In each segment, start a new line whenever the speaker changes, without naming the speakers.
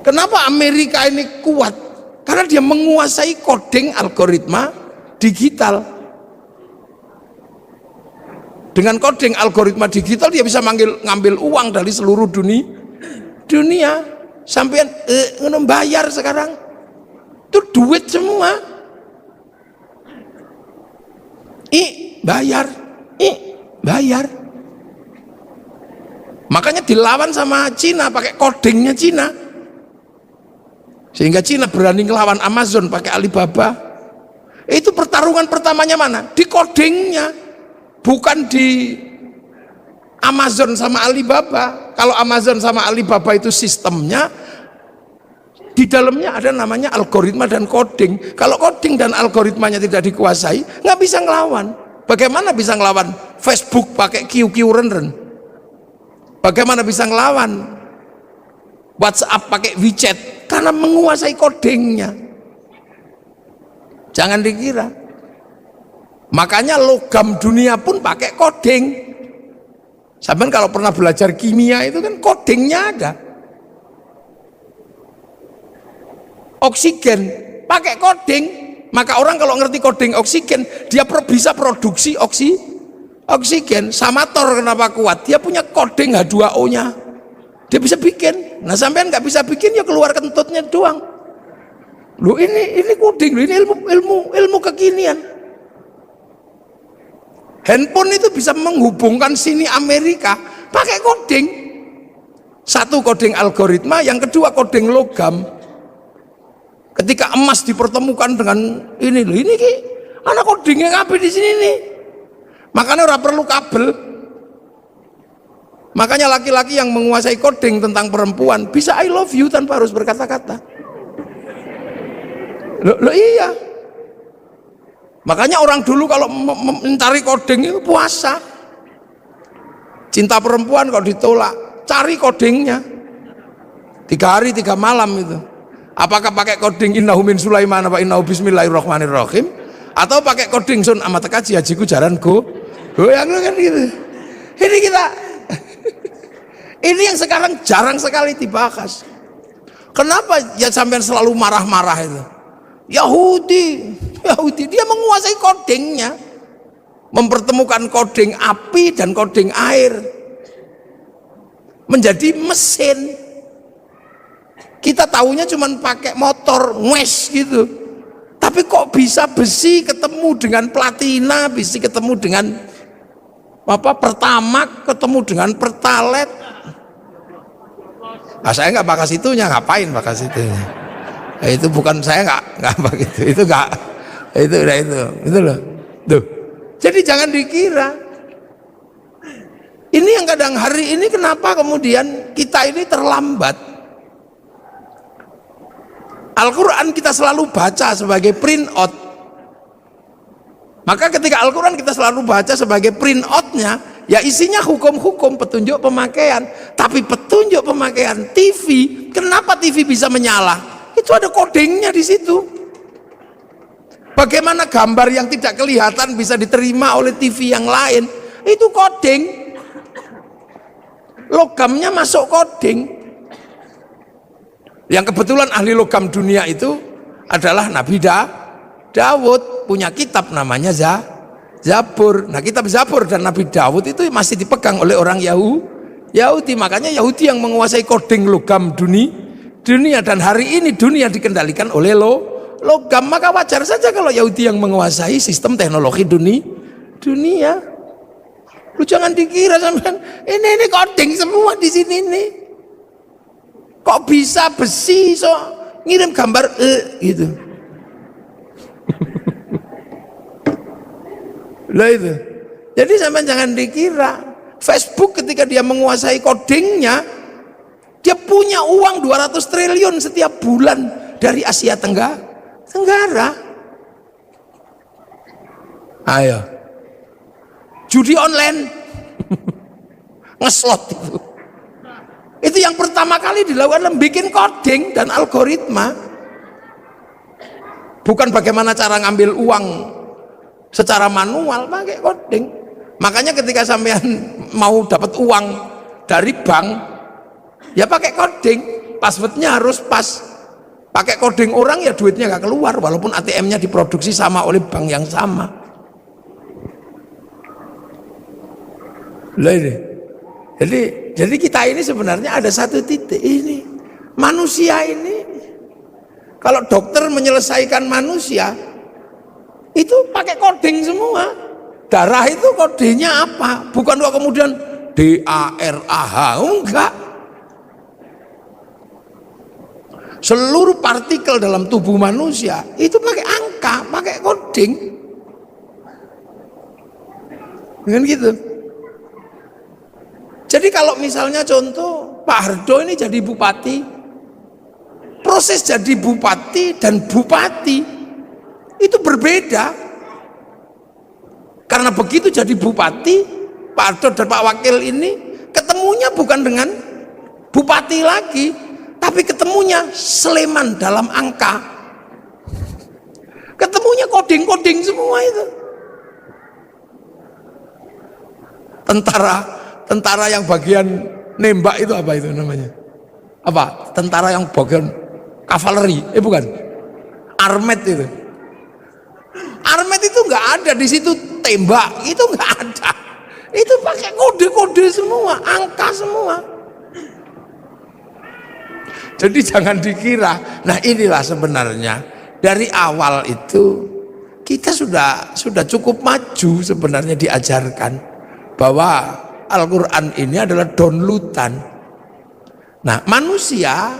Kenapa Amerika ini kuat? Karena dia menguasai coding algoritma digital. Dengan coding algoritma digital dia bisa ngambil uang dari seluruh dunia. Sampean bayar sekarang itu duit semua. Bayar. Makanya dilawan sama Cina pakai codingnya Cina. Sehingga Cina berani ngelawan Amazon pakai Alibaba. Itu pertarungan pertamanya mana? Di codingnya, bukan di Amazon sama Alibaba. Kalau Amazon sama Alibaba itu sistemnya, di dalamnya ada namanya algoritma dan coding. Kalau coding dan algoritmanya tidak dikuasai, nggak bisa ngelawan. Bagaimana bisa ngelawan Facebook pakai QQ Ren? Bagaimana bisa ngelawan WhatsApp pakai WeChat? Karena menguasai codingnya. Jangan dikira. Makanya logam dunia pun pakai coding. Sampai kalau pernah belajar kimia itu kan codingnya ada. Oksigen pakai coding. Maka orang kalau ngerti coding oksigen, dia bisa produksi oksigen. Samator kenapa kuat? Dia punya coding H2O-nya. Dia bisa bikin. Nah sampean nggak bisa bikin, ya keluar kentutnya doang. Loh ini coding, ini ilmu kekinian. Handphone itu bisa menghubungkan sini Amerika pakai coding. Satu coding algoritma, yang kedua coding logam. Ketika emas dipertemukan dengan ini anak codingnya ngapain di sini nih? Makanya orang perlu kabel. Makanya laki-laki yang menguasai coding tentang perempuan bisa I love you tanpa harus berkata-kata. Loh iya. Makanya orang dulu kalau mencari coding itu puasa. Cinta perempuan kalau ditolak, cari codingnya. 3 hari 3 malam itu. Apakah pakai coding innahu min Sulaiman apa innahu bismillahirrahmanirrahim, atau pakai coding sun amat kaji hajiku jaran goyang kan gitu. Ini kita ini yang sekarang jarang sekali dibahas. Kenapa ya sampean selalu marah-marah itu? Yahudi dia menguasai codingnya, mempertemukan coding api dan coding air menjadi mesin. Kita tahunya cuma pakai motor wes gitu, tapi kok bisa besi ketemu dengan platina, besi ketemu dengan Pertamax, ketemu dengan Pertalite. Nah, saya nggak bahas itunya, ngapain bahas itunya? Itu bukan, saya nggak begitu, itu nggak, itu loh. Tuh. Jadi jangan dikira. Ini yang kadang hari ini kenapa kemudian kita ini terlambat. Al-Quran kita selalu baca sebagai print out. Maka ketika Al-Quran kita selalu baca sebagai print outnya, ya isinya hukum-hukum, petunjuk pemakaian. Tapi petunjuk pemakaian TV, kenapa TV bisa menyala? Itu ada codingnya di situ. Bagaimana gambar yang tidak kelihatan bisa diterima oleh TV yang lain? Itu coding. Logamnya masuk coding. Yang kebetulan ahli logam dunia itu adalah Nabi Daud, punya kitab namanya Zabur. Nah, kitab Zabur dan Nabi Daud itu masih dipegang oleh orang Yahudi. Makanya Yahudi yang menguasai coding logam dunia, dan hari ini dunia dikendalikan oleh logam. Maka wajar saja kalau Yahudi yang menguasai sistem teknologi dunia. Lu jangan dikira sampean ini coding semua di sini nih. Kok bisa besi so ngirim gambar gitu. Lah itu. Jadi sampean jangan dikira Facebook ketika dia menguasai codingnya, dia punya uang 200 triliun setiap bulan dari Asia Tenggara. Ayo. Judi online. Ngeslot itu. Itu yang pertama kali dilakukan, bikin coding dan algoritma. Bukan bagaimana cara ngambil uang secara manual, pakai coding. Makanya ketika sampean mau dapat uang dari bank, ya pakai coding. passwordnya harus pas. Pakai coding orang ya duitnya nggak keluar, walaupun ATM-nya diproduksi sama oleh bank yang sama. Lah ini. Jadi kita ini sebenarnya ada satu titik ini. Manusia ini, kalau dokter menyelesaikan manusia, itu pakai coding semua. Darah itu kodenya apa? Bukan kok kemudian DARAH, enggak. Seluruh partikel dalam tubuh manusia itu pakai angka, pakai coding. Dengan gitu. Jadi kalau misalnya contoh Pak Hardo ini jadi bupati, proses jadi bupati dan bupati itu berbeda. Karena begitu jadi bupati, Pak Hardo dan Pak Wakil ini ketemunya bukan dengan bupati lagi, tapi ketemunya Sleman dalam angka. Ketemunya coding-coding semua itu. Tentara yang bagian nembak itu apa itu namanya? Apa? Tentara yang bagian kavaleri? Bukan. Armet itu. Armet itu nggak ada di situ, tembak itu nggak ada. Itu pakai kode-kode semua, angka semua. Jadi jangan dikira. Nah inilah sebenarnya dari awal itu kita sudah cukup maju sebenarnya diajarkan bahwa Al-Quran ini adalah downloadan. Nah manusia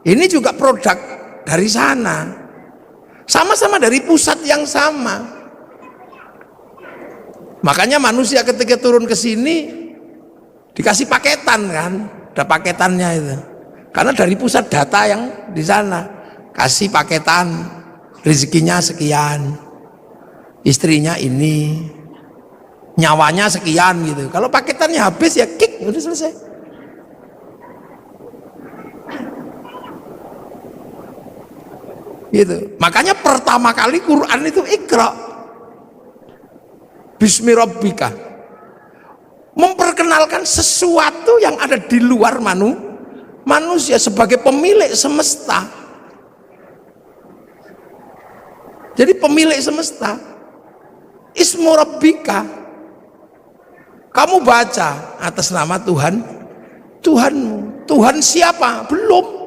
ini juga produk dari sana, sama-sama dari pusat yang sama. Makanya manusia ketika turun ke sini dikasih paketan kan, ada paketannya itu. Karena dari pusat data yang di sana kasih paketan, rezekinya sekian, istrinya ini, nyawanya sekian gitu. Kalau paketannya habis ya kick, udah selesai. Gitu. Makanya pertama kali Quran itu Iqra, Bismi Rabbika, memperkenalkan sesuatu yang ada di luar manusia sebagai pemilik semesta. Jadi pemilik semesta, Ismu Rabbika, kamu baca atas nama Tuhanmu. Tuhan siapa? Belum.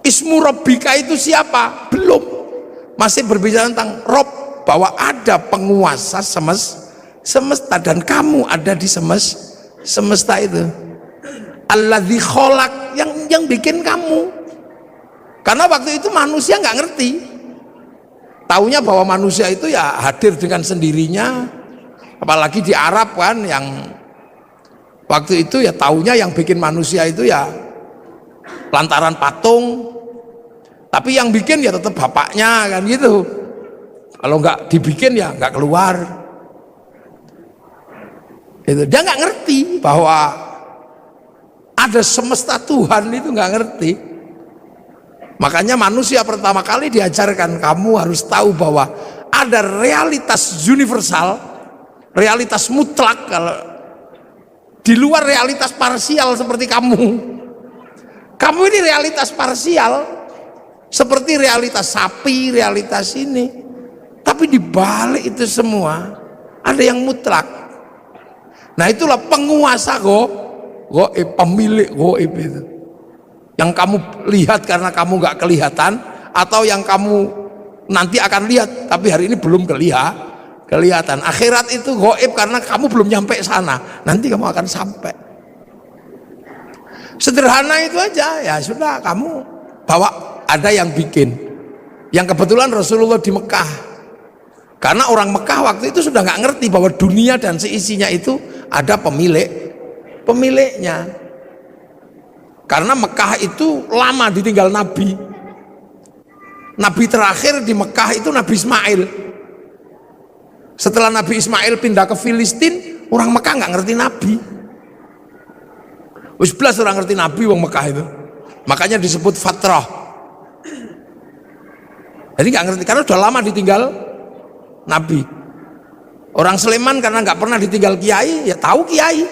Ismu Rabbika itu siapa? Belum. Masih berbicara tentang Rob, bahwa ada penguasa semesta dan kamu ada di semesta itu. Alladzi kholaq, yang bikin kamu. Karena waktu itu manusia nggak ngerti. Taunya bahwa manusia itu ya hadir dengan sendirinya. Apalagi di Arab kan, yang waktu itu ya taunya yang bikin manusia itu ya lantaran patung. Tapi yang bikin ya tetap bapaknya kan gitu. Kalau nggak dibikin ya nggak keluar. Itu dia nggak ngerti bahwa ada semesta Tuhan, itu nggak ngerti. Makanya manusia pertama kali diajarkan, kamu harus tahu bahwa ada realitas universal, realitas mutlak, kalau di luar realitas parsial seperti kamu. Kamu ini realitas parsial, seperti realitas sapi, realitas ini. Tapi di balik itu semua ada yang mutlak. Nah itulah penguasa goib, pemilik goib itu. Yang kamu lihat karena kamu nggak kelihatan, atau yang kamu nanti akan lihat tapi hari ini belum kelihatan. Akhirat itu goib karena kamu belum nyampe sana, nanti kamu akan sampai. Sederhana itu aja, ya sudah, kamu bawa, ada yang bikin. Yang kebetulan Rasulullah di Mekah, karena orang Mekah waktu itu sudah nggak ngerti bahwa dunia dan seisinya itu ada pemiliknya. Karena Mekah itu lama ditinggal Nabi. Nabi terakhir di Mekah itu Nabi Ismail. Setelah Nabi Ismail pindah ke Filistin, orang Mekah nggak ngerti Nabi. Wis belas orang ngerti Nabi wong Mekah itu. Makanya disebut fatrah. Jadi nggak ngerti karena sudah lama ditinggal Nabi. Orang Sleman karena nggak pernah ditinggal kiai, ya tahu kiai.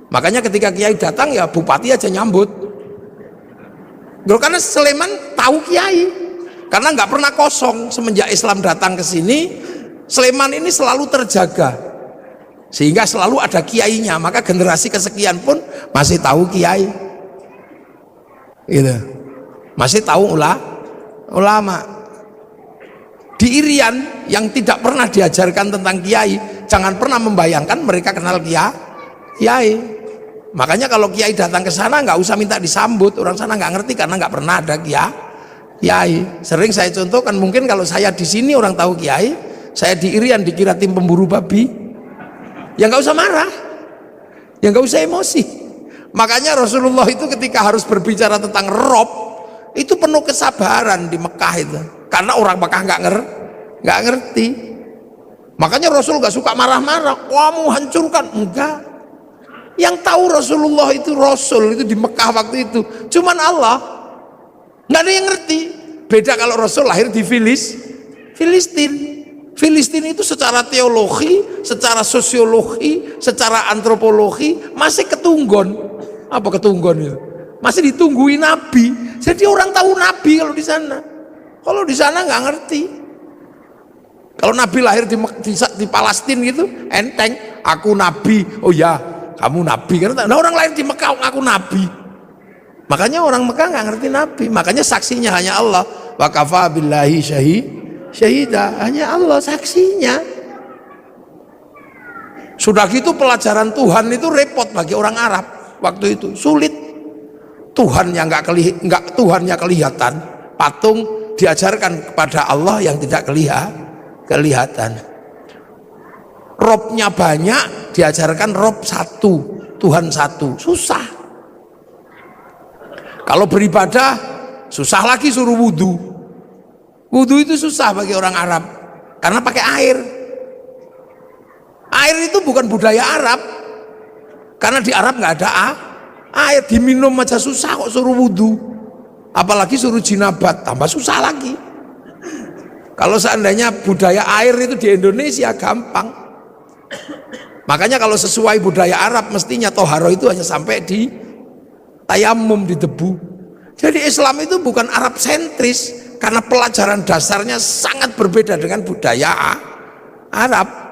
Makanya ketika kiai datang ya bupati aja nyambut. Karena Sleman tahu kiai, karena nggak pernah kosong semenjak Islam datang ke sini. Sleman ini selalu terjaga, sehingga selalu ada kiainya. Maka generasi kesekian pun masih tahu kiai, gitu. Masih tahu ulama. Di Irian yang tidak pernah diajarkan tentang kiai, jangan pernah membayangkan mereka kenal kiai. Makanya kalau kiai datang ke sana nggak usah minta disambut, orang sana nggak ngerti karena nggak pernah ada kiai. Sering saya contohkan, mungkin kalau saya di sini orang tahu kiai, saya di Irian dikira tim pemburu babi, ya nggak usah marah, ya nggak usah emosi. Makanya Rasulullah itu ketika harus berbicara tentang Rob itu penuh kesabaran di Mekah itu, karena orang Mekah nggak ngerti. Makanya Rasul nggak suka marah-marah, kamu hancurkan, enggak. Yang tahu Rasulullah itu Rasul itu di Mekah waktu itu cuman Allah, nggak ada yang ngerti. Beda kalau Rasul lahir di Filistin. Filistin itu secara teologi, secara sosiologi, secara antropologi masih ketunggon. Apa ketunggon itu? Masih ditungguin Nabi. Jadi orang tahu Nabi kalau di sana. Kalau di sana nggak ngerti. Kalau Nabi lahir di Palestina gitu, enteng. Aku Nabi. Oh ya, kamu Nabi kan? Nah, orang lain di Mekah ngaku Nabi. Makanya orang Mekah nggak ngerti Nabi. Makanya saksinya hanya Allah. Wa kafa billahi syahida. Hanya Allah saksinya. Sudah gitu pelajaran Tuhan itu repot bagi orang Arab waktu itu, sulit. Tuhan yang Tuhannya kelihatan, patung diajarkan kepada Allah yang tidak kelihatan. Robnya banyak, diajarkan Rob satu, Tuhan satu, susah. Kalau beribadah susah lagi, suruh wudhu. Wudhu itu susah bagi orang Arab karena pakai air. Air itu bukan budaya Arab, karena di Arab nggak ada air, diminum aja susah kok suruh wudhu, apalagi suruh jinabat, tambah susah lagi. Kalau seandainya budaya air itu di Indonesia gampang. Makanya kalau sesuai budaya Arab mestinya toharo itu hanya sampai di tayamum, di debu. Jadi Islam itu bukan Arab sentris, karena pelajaran dasarnya sangat berbeda dengan budaya Arab.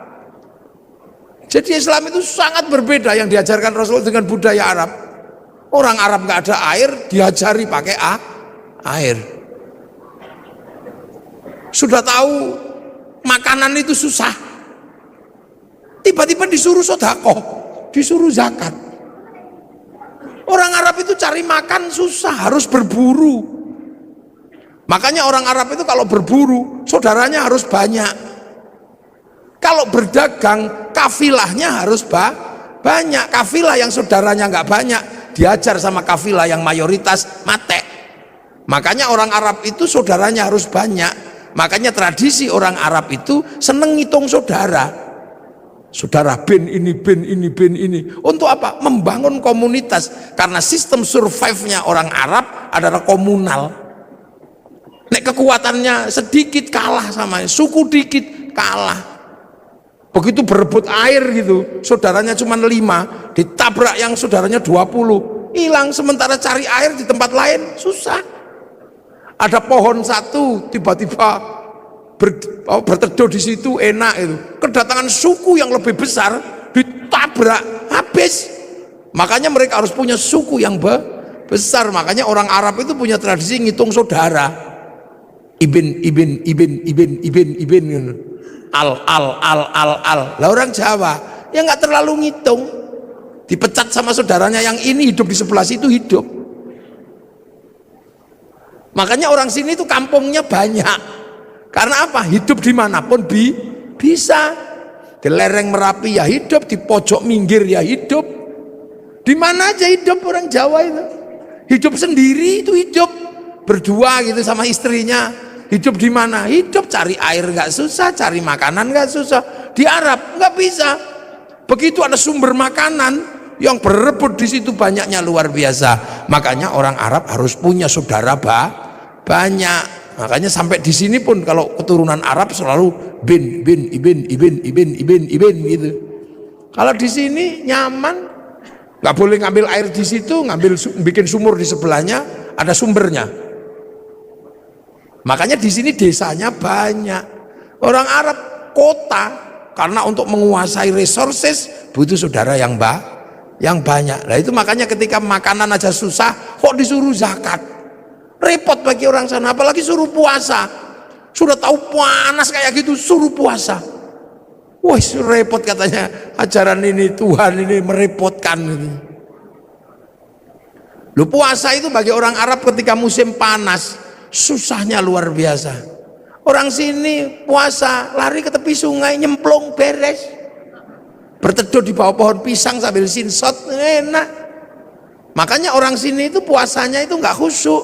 Jadi Islam itu sangat berbeda yang diajarkan Rasul dengan budaya Arab. Orang Arab nggak ada air, diajari pakai air. Sudah tahu makanan itu susah, tiba-tiba disuruh sedekah, disuruh zakat. Orang Arab itu cari makan susah, harus berburu. Makanya orang Arab itu kalau berburu, saudaranya harus banyak. Kalau berdagang, kafilahnya harus banyak. Kafilah yang saudaranya nggak banyak, diajar sama kafilah yang mayoritas mate. Makanya orang Arab itu saudaranya harus banyak. Makanya tradisi orang Arab itu seneng ngitung saudara. Saudara bin ini, bin ini, bin ini. Untuk apa? Membangun komunitas. Karena sistem survive-nya orang Arab adalah komunal. Nek kekuatannya sedikit kalah sama suku, dikit kalah. Begitu berebut air gitu, saudaranya cuma 5, ditabrak yang saudaranya 20, hilang. Sementara cari air di tempat lain susah. Ada pohon satu tiba-tiba berteduh di situ enak itu, kedatangan suku yang lebih besar ditabrak habis. Makanya mereka harus punya suku yang besar. Makanya orang Arab itu punya tradisi ngitung saudara, ibin al. Lah orang Jawa ya nggak terlalu ngitung, dipecat sama saudaranya yang ini hidup di sebelah situ hidup. Makanya orang sini itu kampungnya banyak. Karena apa? Hidup dimanapun bisa. Di lereng Merapi ya hidup, di pojok minggir ya hidup. Di mana aja hidup orang Jawa itu. Hidup sendiri itu hidup. Berdua gitu sama istrinya. Hidup di mana? Hidup cari air nggak susah, cari makanan nggak susah. Di Arab nggak bisa. Begitu ada sumber makanan yang berebut di situ banyaknya luar biasa. Makanya orang Arab harus punya saudara banyak. Makanya sampai di sini pun kalau keturunan Arab selalu ibin gitu. Kalau di sini nyaman, Nggak boleh ngambil air di situ, bikin sumur di sebelahnya, ada sumbernya. Makanya di sini desanya banyak. Orang Arab kota, karena untuk menguasai resources butuh saudara yang banyak. Nah itu makanya ketika makanan aja susah, kok disuruh zakat? Repot bagi orang sana, apalagi suruh puasa. Sudah tahu panas kayak gitu, suruh puasa. Wah repot katanya, ajaran ini Tuhan ini merepotkan ini. Lu puasa itu bagi orang Arab ketika musim panas susahnya luar biasa. Orang sini puasa lari ke tepi sungai nyemplung beres, berteduh di bawah pohon pisang sambil sinsot enak. Makanya orang sini itu puasanya itu nggak khusyuk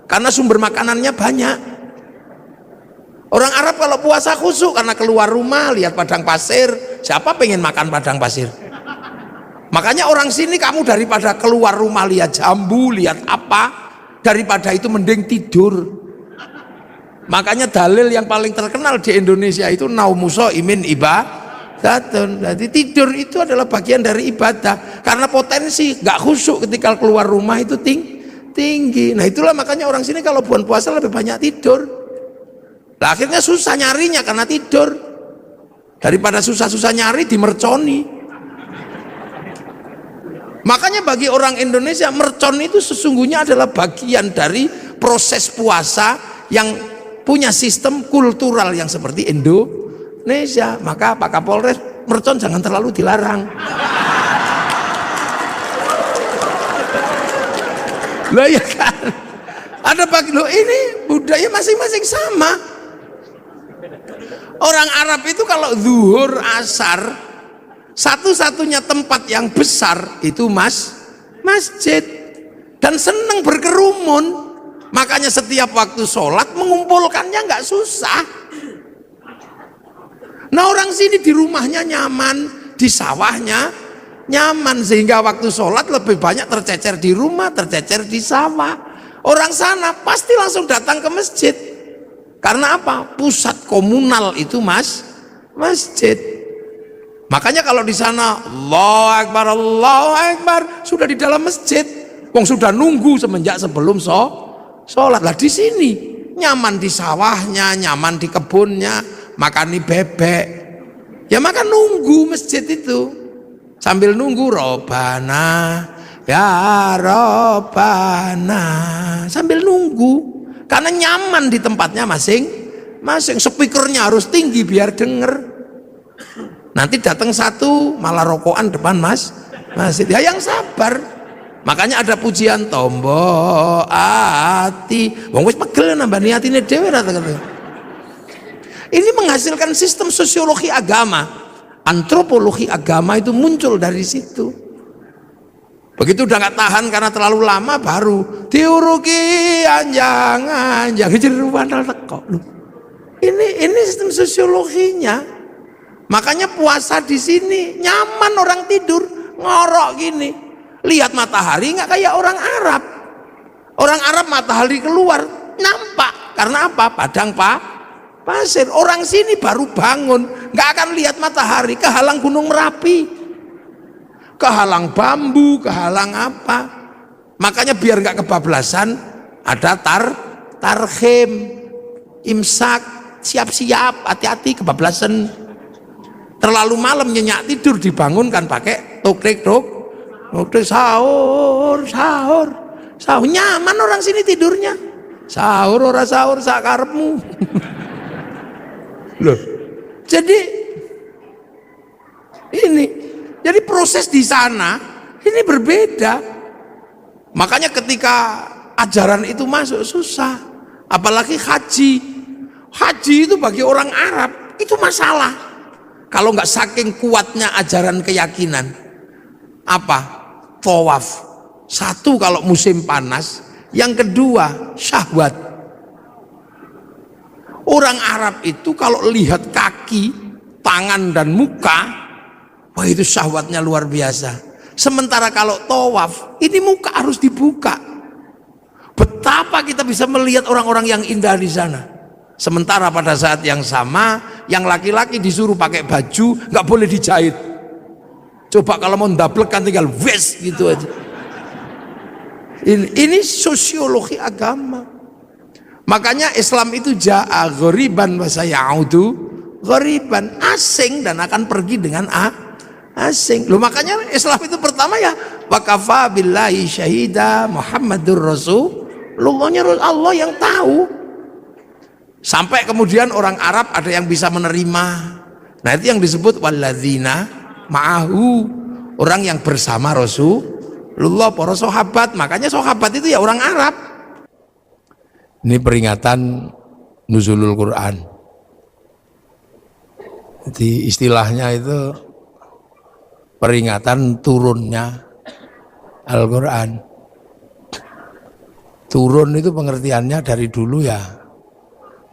karena sumber makanannya banyak. Orang Arab kalau puasa khusyuk karena keluar rumah lihat padang pasir. Siapa pengen makan padang pasir? Makanya orang sini kamu daripada keluar rumah lihat jambu, lihat apa, daripada itu mending tidur. Makanya dalil yang paling terkenal di Indonesia itu naumuso imin ibadatun. Jadi tidur itu adalah bagian dari ibadah karena potensi nggak khusyuk ketika keluar rumah itu tinggi. Nah itulah makanya orang sini kalau bulan puasa lebih banyak tidur. Nah, akhirnya susah nyarinya karena tidur. Daripada susah-susah nyari dimerconi. Makanya bagi orang Indonesia mercon itu sesungguhnya adalah bagian dari proses puasa yang punya sistem kultural yang seperti Indonesia. Maka Pak Kapolres, mercon jangan terlalu dilarang. Lah ya kan, ada bagi lo ini budaya masing-masing sama. Orang Arab itu kalau zuhur asar satu-satunya tempat yang besar itu masjid dan senang berkerumun. Makanya setiap waktu sholat mengumpulkannya nggak susah. Nah orang sini di rumahnya nyaman, di sawahnya nyaman, sehingga waktu sholat lebih banyak tercecer di rumah, tercecer di sawah. Orang sana pasti langsung datang ke masjid. Karena apa? Pusat komunal itu masjid. Makanya kalau di sana Allahu Akbar, sudah di dalam masjid. Wong sudah nunggu semenjak sebelum sholat. Lah di sini nyaman di sawahnya, nyaman di kebunnya, makani bebek. Ya makan nunggu masjid itu. Sambil nunggu Robana, ya Robana, sambil nunggu. Karena nyaman di tempatnya masing-masing. Speakernya harus tinggi biar denger. Nanti datang satu malah rokokan depan masjid. Ya yang sabar. Makanya ada pujian tombo ati. Wong wis pegel nambah niatine dhewe ra kata. Ini menghasilkan sistem sosiologi agama. Antropologi agama itu muncul dari situ. Begitu udah nggak tahan karena terlalu lama baru diuruki anjang jeruan teko. Ini sistem sosiologinya. Makanya puasa di sini nyaman, orang tidur ngorok gini. Lihat matahari nggak kayak orang Arab. Orang Arab matahari keluar nampak karena apa? Padang pasir. Orang sini baru bangun nggak akan lihat matahari, kehalang gunung Merapi, kehalang bambu, kehalang apa. Makanya biar nggak kebablasan ada tarhim, imsak, siap-siap, hati-hati kebablasan. Terlalu malam nyenyak tidur dibangunkan pakai tokrik sahur, nyaman orang sini tidurnya. Sahur ora sahur sakarepmu. Loh. Jadi proses di sana ini berbeda. Makanya ketika ajaran itu masuk susah. Apalagi haji. Haji itu bagi orang Arab itu masalah. Kalau nggak saking kuatnya ajaran keyakinan. Apa? Tawaf. Satu kalau musim panas, yang kedua syahwat. Orang Arab itu kalau lihat kaki, tangan dan muka, wah itu syahwatnya luar biasa. Sementara kalau tawaf, ini muka harus dibuka. Betapa kita bisa melihat orang-orang yang indah di sana. Sementara pada saat yang sama, yang laki-laki disuruh pakai baju, nggak boleh dijahit. Coba kalau mau ndablek kan tinggal wes gitu aja. Ini sosiologi agama. Makanya Islam itu ja'a ghoriban wa sayaudu ghoriban, asing dan akan pergi dengan asing. Loh, makanya Islam itu pertama ya wa kafa billahi syahida Muhammadur Rasulullah, Allah yang tahu. Sampai kemudian orang Arab ada yang bisa menerima. Nah, itu yang disebut walladzina ma'ahu, orang yang bersama Rasulullah, para sahabat. Makanya sahabat itu ya orang Arab. Ini peringatan nuzulul Quran. Jadi istilahnya itu peringatan turunnya Al-Quran. Turun itu pengertiannya dari dulu ya,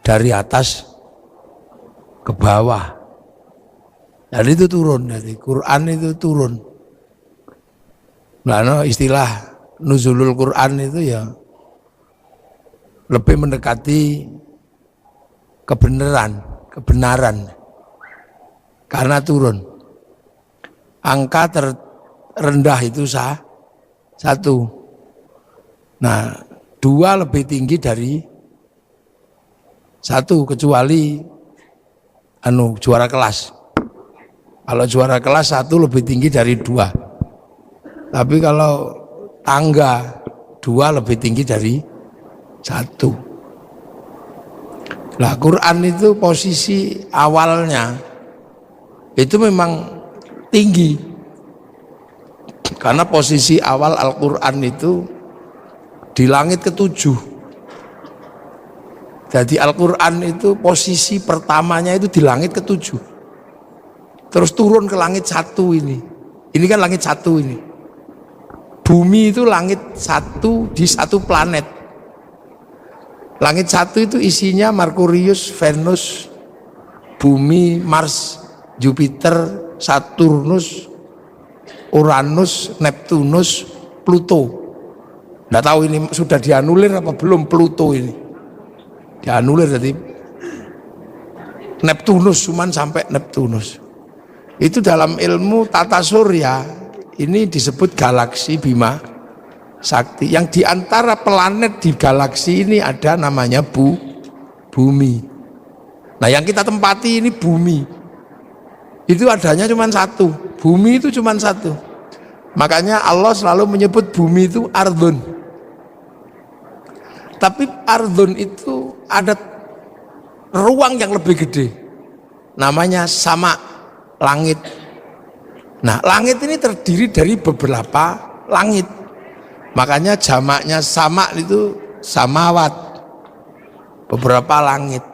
dari atas ke bawah. Jadi itu turun, jadi Quran itu turun. Nah, istilah nuzulul Quran itu ya lebih mendekati kebenaran, karena turun. Angka terendah itu satu. Nah, 2 lebih tinggi dari 1 kecuali juara kelas. Kalau juara kelas 1 lebih tinggi dari 2. Tapi kalau tangga 2 lebih tinggi dari 1. Nah, Quran itu posisi awalnya itu memang tinggi. Karena posisi awal Al-Quran itu di langit ke-7. Jadi Al-Quran itu posisi pertamanya itu di langit ke-7. Terus turun ke langit 1 ini. Ini kan langit 1 ini. Bumi itu langit 1 di 1 planet. Langit 1 itu isinya Merkurius, Venus, Bumi, Mars, Jupiter, Saturnus, Uranus, Neptunus, Pluto. Nggak tahu ini sudah dianulir apa belum Pluto ini. Dianulir jadi Neptunus, cuman sampai Neptunus. Itu dalam ilmu tata surya ini disebut galaksi Bima Sakti. Yang diantara planet di galaksi ini ada namanya bumi. Nah, yang kita tempati ini bumi. Itu adanya cuma 1. Bumi itu cuma 1. Makanya Allah selalu menyebut bumi itu ardun. Tapi ardun itu ada ruang yang lebih gede. Namanya sama, langit. Nah, langit ini terdiri dari beberapa langit. Makanya jamaknya sama itu samawat, beberapa langit.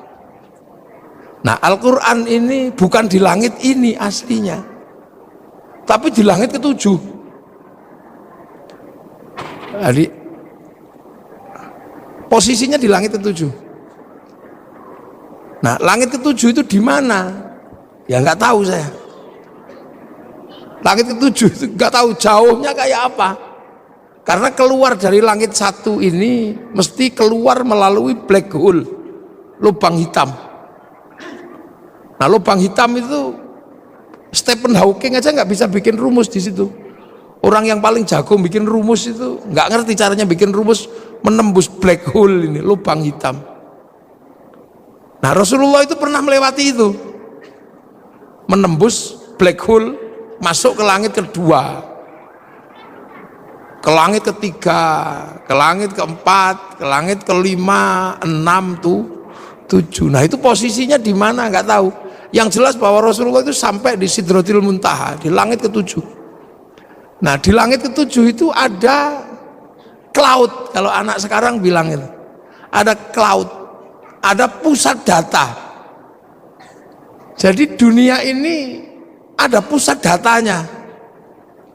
Nah, Al-Quran ini bukan di langit ini aslinya, tapi di langit ke-7. Jadi posisinya di langit ke-7. Nah, langit ke-7 itu di mana? Ya nggak tahu saya. Langit ke-7 itu nggak tahu jauhnya kayak apa. Karena keluar dari langit 1 ini mesti keluar melalui black hole, lubang hitam. Nah, lubang hitam itu Stephen Hawking aja nggak bisa bikin rumus di situ. Orang yang paling jago bikin rumus itu nggak ngerti caranya bikin rumus menembus black hole ini, lubang hitam. Nah, Rasulullah itu pernah melewati itu, menembus black hole, masuk ke langit kedua, ke langit ketiga, ke langit keempat, ke langit kelima, 6, 7. Nah, itu posisinya di mana nggak tahu. Yang jelas bahwa Rasulullah itu sampai di Sidratil Muntaha, di langit ke-7. Nah, di langit ke-7 itu ada cloud, kalau anak sekarang bilang itu. Ada cloud, ada pusat data. Jadi dunia ini ada pusat datanya.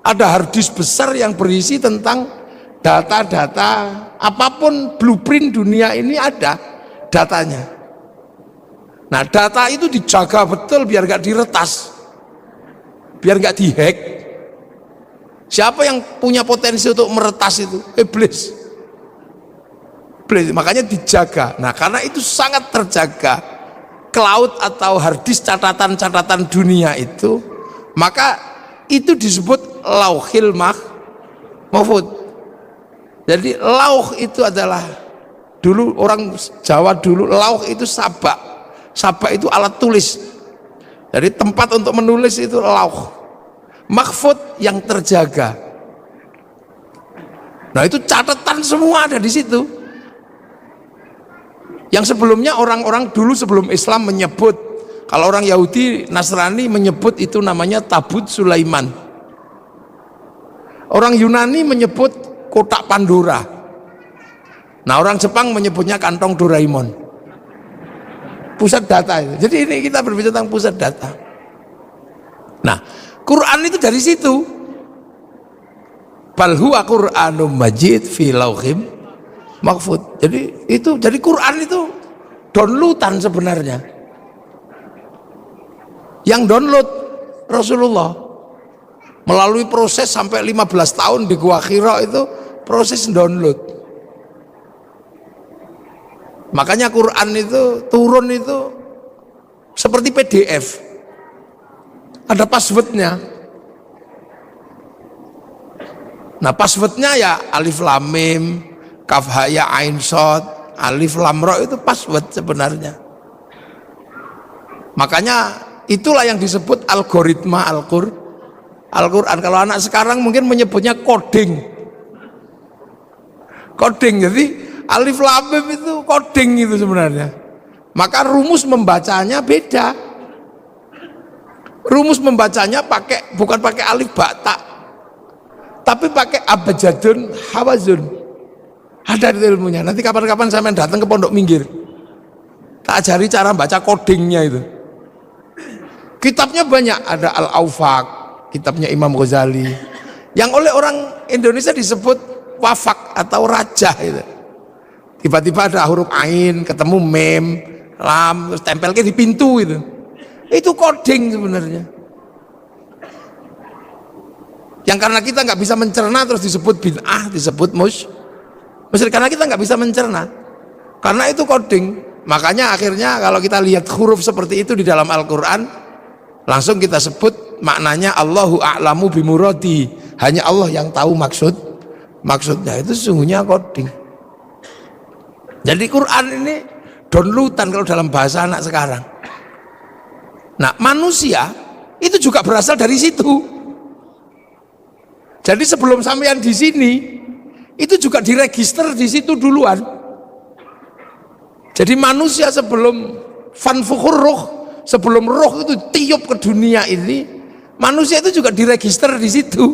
Ada harddisk besar yang berisi tentang data-data, apapun blueprint dunia ini ada datanya. Nah, data itu dijaga betul biar gak diretas, biar gak dihack. Siapa yang punya potensi untuk meretas itu? Iblis. Makanya dijaga. Nah, karena itu sangat terjaga, cloud atau harddisk catatan-catatan dunia itu, maka itu disebut lauhil mahfud. Jadi lauh itu adalah, dulu orang Jawa dulu lauh itu sabak. Sabak itu alat tulis. Jadi tempat untuk menulis itu lauh. Mahfud yang terjaga. Nah itu catatan semua ada di situ. Yang sebelumnya orang-orang dulu sebelum Islam menyebut, kalau orang Yahudi Nasrani menyebut itu namanya Tabut Sulaiman. Orang Yunani menyebut kotak Pandora. Nah orang Jepang menyebutnya kantong Doraemon. Pusat data itu. Jadi ini kita berbicara tentang pusat data. Nah Quran itu dari situ. Bal huwa Qur'anum majid fi lauhim mahfud. Jadi Quran itu downloadan sebenarnya. Yang download Rasulullah melalui proses sampai 15 tahun di Gua Hira, itu proses download. Makanya Quran itu turun itu seperti PDF, ada passwordnya. Nah passwordnya ya alif lam mim, kaf ha ya ain shad, alif lam ra, itu password sebenarnya. Makanya itulah yang disebut algoritma Al-Quran. Kalau anak sekarang mungkin menyebutnya coding. Jadi alif lam mim itu coding itu sebenarnya. Maka rumus membacanya beda. Rumus membacanya bukan pakai alif ba ta, tapi pakai abjadun hawazun. Ada ilmunya. Nanti kapan-kapan saya datang ke Pondok Minggir, tak ajari cara baca codingnya itu. Kitabnya banyak, ada Al-Aufaq, kitabnya Imam Ghazali, yang oleh orang Indonesia disebut wafak atau rajah itu. Tiba-tiba ada huruf ain, ketemu mem, lam, terus tempelnya di pintu itu. Itu coding sebenarnya. Yang karena kita nggak bisa mencerna terus disebut bid'ah, disebut musyrik, karena kita nggak bisa mencerna. Karena itu coding. Makanya akhirnya kalau kita lihat huruf seperti itu di dalam Al-Quran, langsung kita sebut maknanya Allahu a'lamu bimuradi, hanya Allah yang tahu maksudnya. Itu sesungguhnya coding. Jadi Quran ini downloadan kalau dalam bahasa anak sekarang. Nah manusia itu juga berasal dari situ. Jadi sebelum sampean di sini itu juga diregister di situ duluan. Jadi manusia sebelum fanfukhur ruh, sebelum roh itu tiup ke dunia ini, manusia itu juga diregister di situ,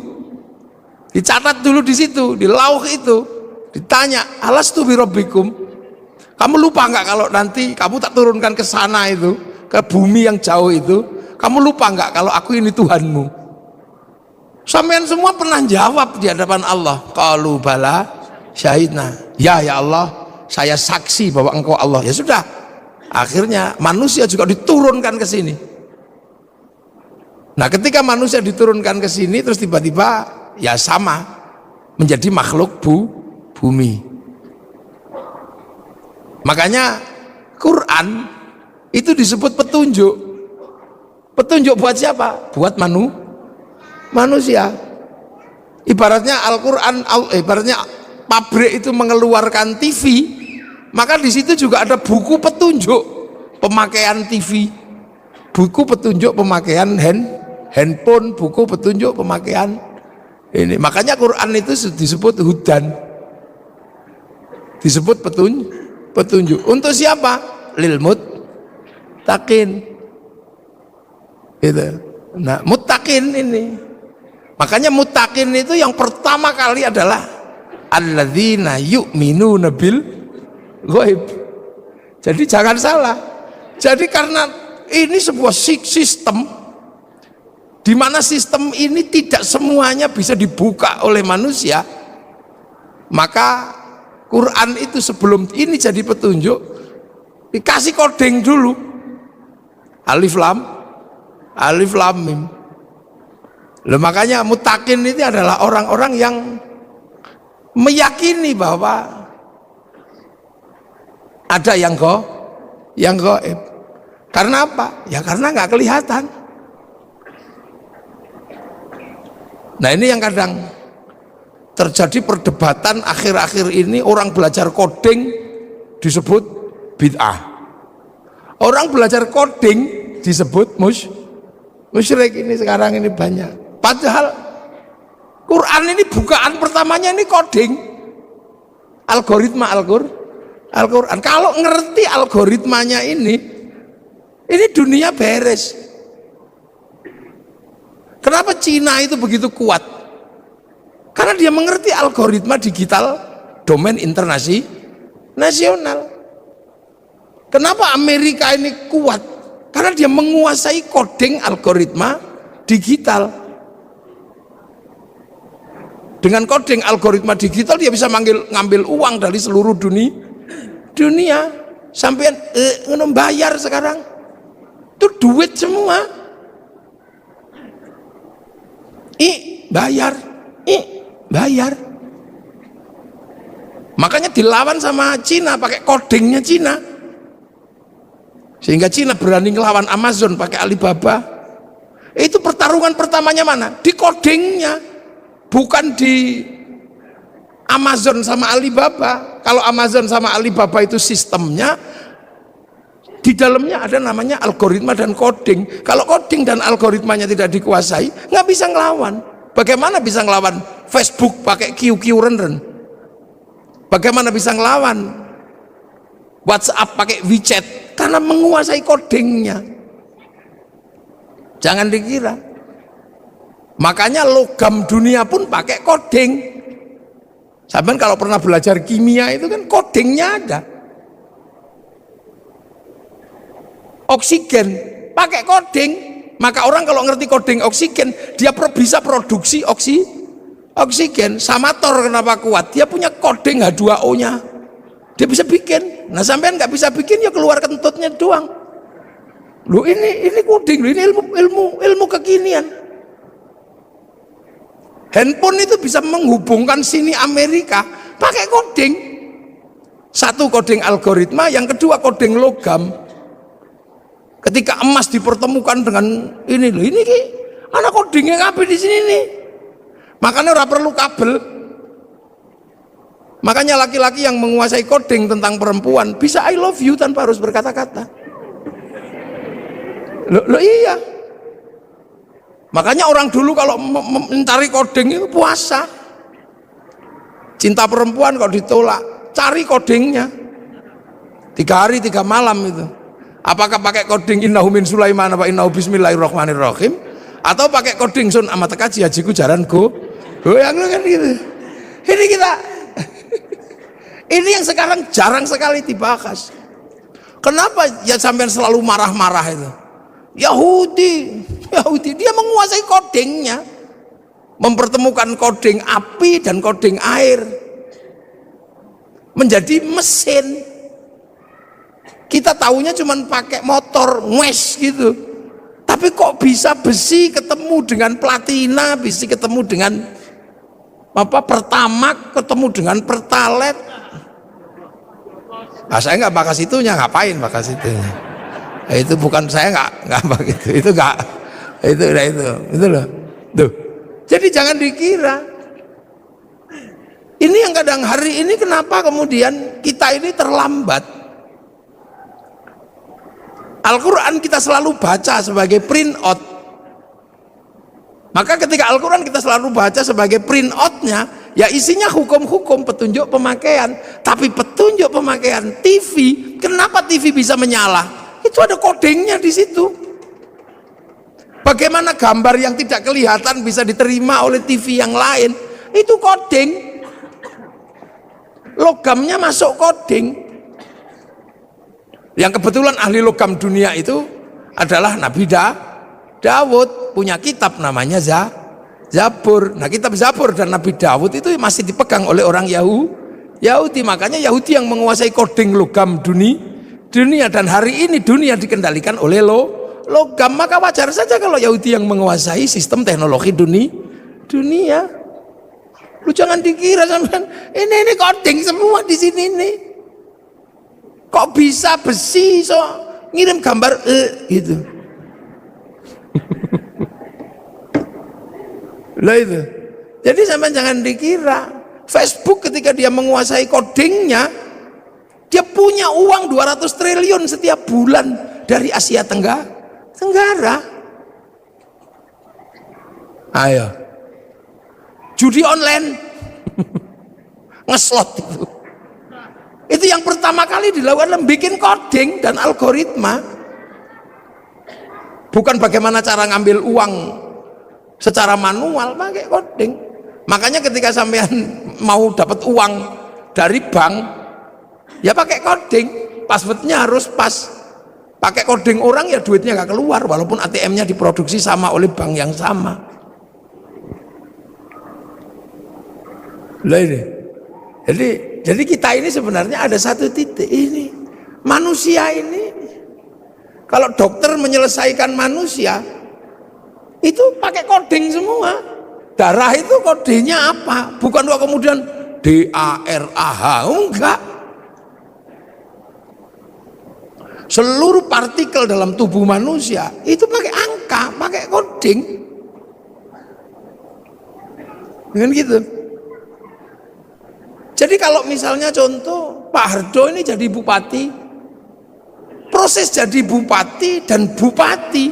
dicatat dulu di situ, di lauh itu, ditanya alastu birabbikum, kamu lupa nggak kalau nanti kamu tak turunkan ke sana itu, ke bumi yang jauh itu, kamu lupa nggak kalau aku ini Tuhanmu? Sampean semua pernah jawab di hadapan Allah, qalu bala syahidna, ya Allah, saya saksi bahwa engkau Allah. Ya sudah, akhirnya manusia juga diturunkan ke sini. Nah ketika manusia diturunkan ke sini, terus tiba-tiba ya sama menjadi makhluk bumi. Makanya Quran itu disebut petunjuk. Petunjuk buat siapa? Buat manusia. Ibaratnya Al-Quran, ibaratnya pabrik itu mengeluarkan TV, maka di situ juga ada buku petunjuk pemakaian TV, buku petunjuk pemakaian handphone, buku petunjuk pemakaian ini. Makanya Quran itu disebut hudan, disebut petunjuk. Untuk siapa? Lil muttaqin. Gitu. Nah, muttaqin ini. Makanya muttaqin itu yang pertama kali adalah alladzina yu'minuna bil ghaib. Jadi jangan salah. Jadi karena ini sebuah sistem di mana sistem ini tidak semuanya bisa dibuka oleh manusia, maka Quran itu sebelum ini jadi petunjuk dikasih coding dulu, alif lam mim. Loh, makanya muttaqin itu adalah orang-orang yang meyakini bahwa ada yang gaib. Karena apa? Ya karena nggak kelihatan. Nah ini yang kadang terjadi perdebatan akhir-akhir ini, orang belajar coding disebut bid'ah, orang belajar coding disebut musyrik. Ini sekarang ini banyak, padahal Quran ini bukaan pertamanya ini coding, algoritma Al-Quran. Kalau ngerti algoritmanya ini dunia beres. Kenapa Cina itu begitu kuat? Karena dia mengerti algoritma digital domain nasional. Kenapa Amerika ini kuat? Karena dia menguasai coding algoritma digital. Dengan coding algoritma digital dia bisa ngambil uang dari seluruh dunia. Sampean bayar sekarang itu duit semua. Bayar. Makanya dilawan sama Cina pakai codingnya Cina, sehingga Cina berani ngelawan Amazon pakai Alibaba. Itu pertarungan pertamanya mana? Di codingnya, bukan di Amazon sama Alibaba. Kalau Amazon sama Alibaba itu sistemnya, di dalamnya ada namanya algoritma dan coding. Kalau coding dan algoritmanya tidak dikuasai, nggak bisa ngelawan. Bagaimana bisa ngelawan Facebook pakai QQ renden? Bagaimana bisa ngelawan WhatsApp pakai WeChat? Karena menguasai codingnya. Jangan dikira. Makanya logam dunia pun pakai coding. Sampai kalau pernah belajar kimia itu kan codingnya ada. Oksigen pakai coding. Maka orang kalau ngerti coding oksigen, dia bisa produksi oksigen. Samator kenapa kuat? Dia punya coding H2O-nya. Dia bisa bikin. Nah sampean nggak bisa bikin, ya keluar kentutnya doang. Loh ini coding, ini ilmu kekinian. Handphone itu bisa menghubungkan sini Amerika pakai coding. Satu coding algoritma, yang kedua coding logam. Ketika emas dipertemukan dengan ini anak codingnya ngapain di sini nih? Makanya ora perlu kabel. Makanya laki-laki yang menguasai coding tentang perempuan bisa I love you tanpa harus berkata-kata. Loh iya. Makanya orang dulu kalau mencari coding itu puasa. Cinta perempuan kok ditolak, cari codingnya. 3 hari 3 malam itu. Apakah pakai coding innahu min Sulaiman apa innahu bismillahirrahmanirrahim, atau pakai coding sun amat kaji hajiku jaran goyang kan gitu. Ini kita ini yang sekarang jarang sekali dibahas. Kenapa ya sampai selalu marah-marah itu? Yahudi dia menguasai codingnya, mempertemukan coding api dan coding air menjadi mesin. Kita tahunya cuma pakai motor ngwes gitu, tapi kok bisa besi ketemu dengan platina, besi ketemu dengan pertamak, ketemu dengan pertalet. Saya nggak bakas itunya, ngapain bakas itunya? Itu bukan, saya nggak begitu, itu nggak, itu loh. Tuh. Jadi jangan dikira. Ini yang kadang hari ini kenapa kemudian kita ini terlambat. Al-Quran kita selalu baca sebagai print out. Maka ketika Al-Quran kita selalu baca sebagai print outnya, ya isinya hukum-hukum, petunjuk pemakaian. Tapi petunjuk pemakaian TV, kenapa TV bisa menyala? Itu ada codingnya di situ. Bagaimana gambar yang tidak kelihatan bisa diterima oleh TV yang lain? Itu coding. Logamnya masuk coding. Yang kebetulan ahli logam dunia itu adalah Nabi Dawud, punya kitab namanya Zabur. Nah kitab Zabur dan Nabi Dawud itu masih dipegang oleh orang Yahudi. Makanya Yahudi yang menguasai coding logam dunia, dan hari ini dunia dikendalikan oleh logam. Maka wajar saja kalau Yahudi yang menguasai sistem teknologi dunia. Lu jangan dikira sampean ini coding semua di sini nih. Kok bisa besi so ngirim gambar gitu. Lah itu. Jadi sampai jangan dikira Facebook ketika dia menguasai codingnya, dia punya uang 200 triliun setiap bulan dari Asia Tenggara. Ayo. Judi online. Ngeslot itu. Itu yang pertama kali dilakukan bikin coding dan algoritma. Bukan bagaimana cara ngambil uang secara manual, pakai coding. Makanya ketika sampean mau dapat uang dari bank, ya pakai coding. Passwordnya harus pas. Pakai coding orang ya duitnya nggak keluar, walaupun ATM-nya diproduksi sama oleh bank yang sama. Lah ini. Jadi kita ini sebenarnya ada satu titik ini. Manusia ini, kalau dokter menyelesaikan manusia, itu pakai coding semua. Darah itu kodenya apa? Bukan kok kemudian DARAH, enggak. Seluruh partikel dalam tubuh manusia itu pakai angka, pakai coding. Dengan gitu. Jadi kalau misalnya contoh Pak Hardo ini jadi bupati, proses jadi bupati dan bupati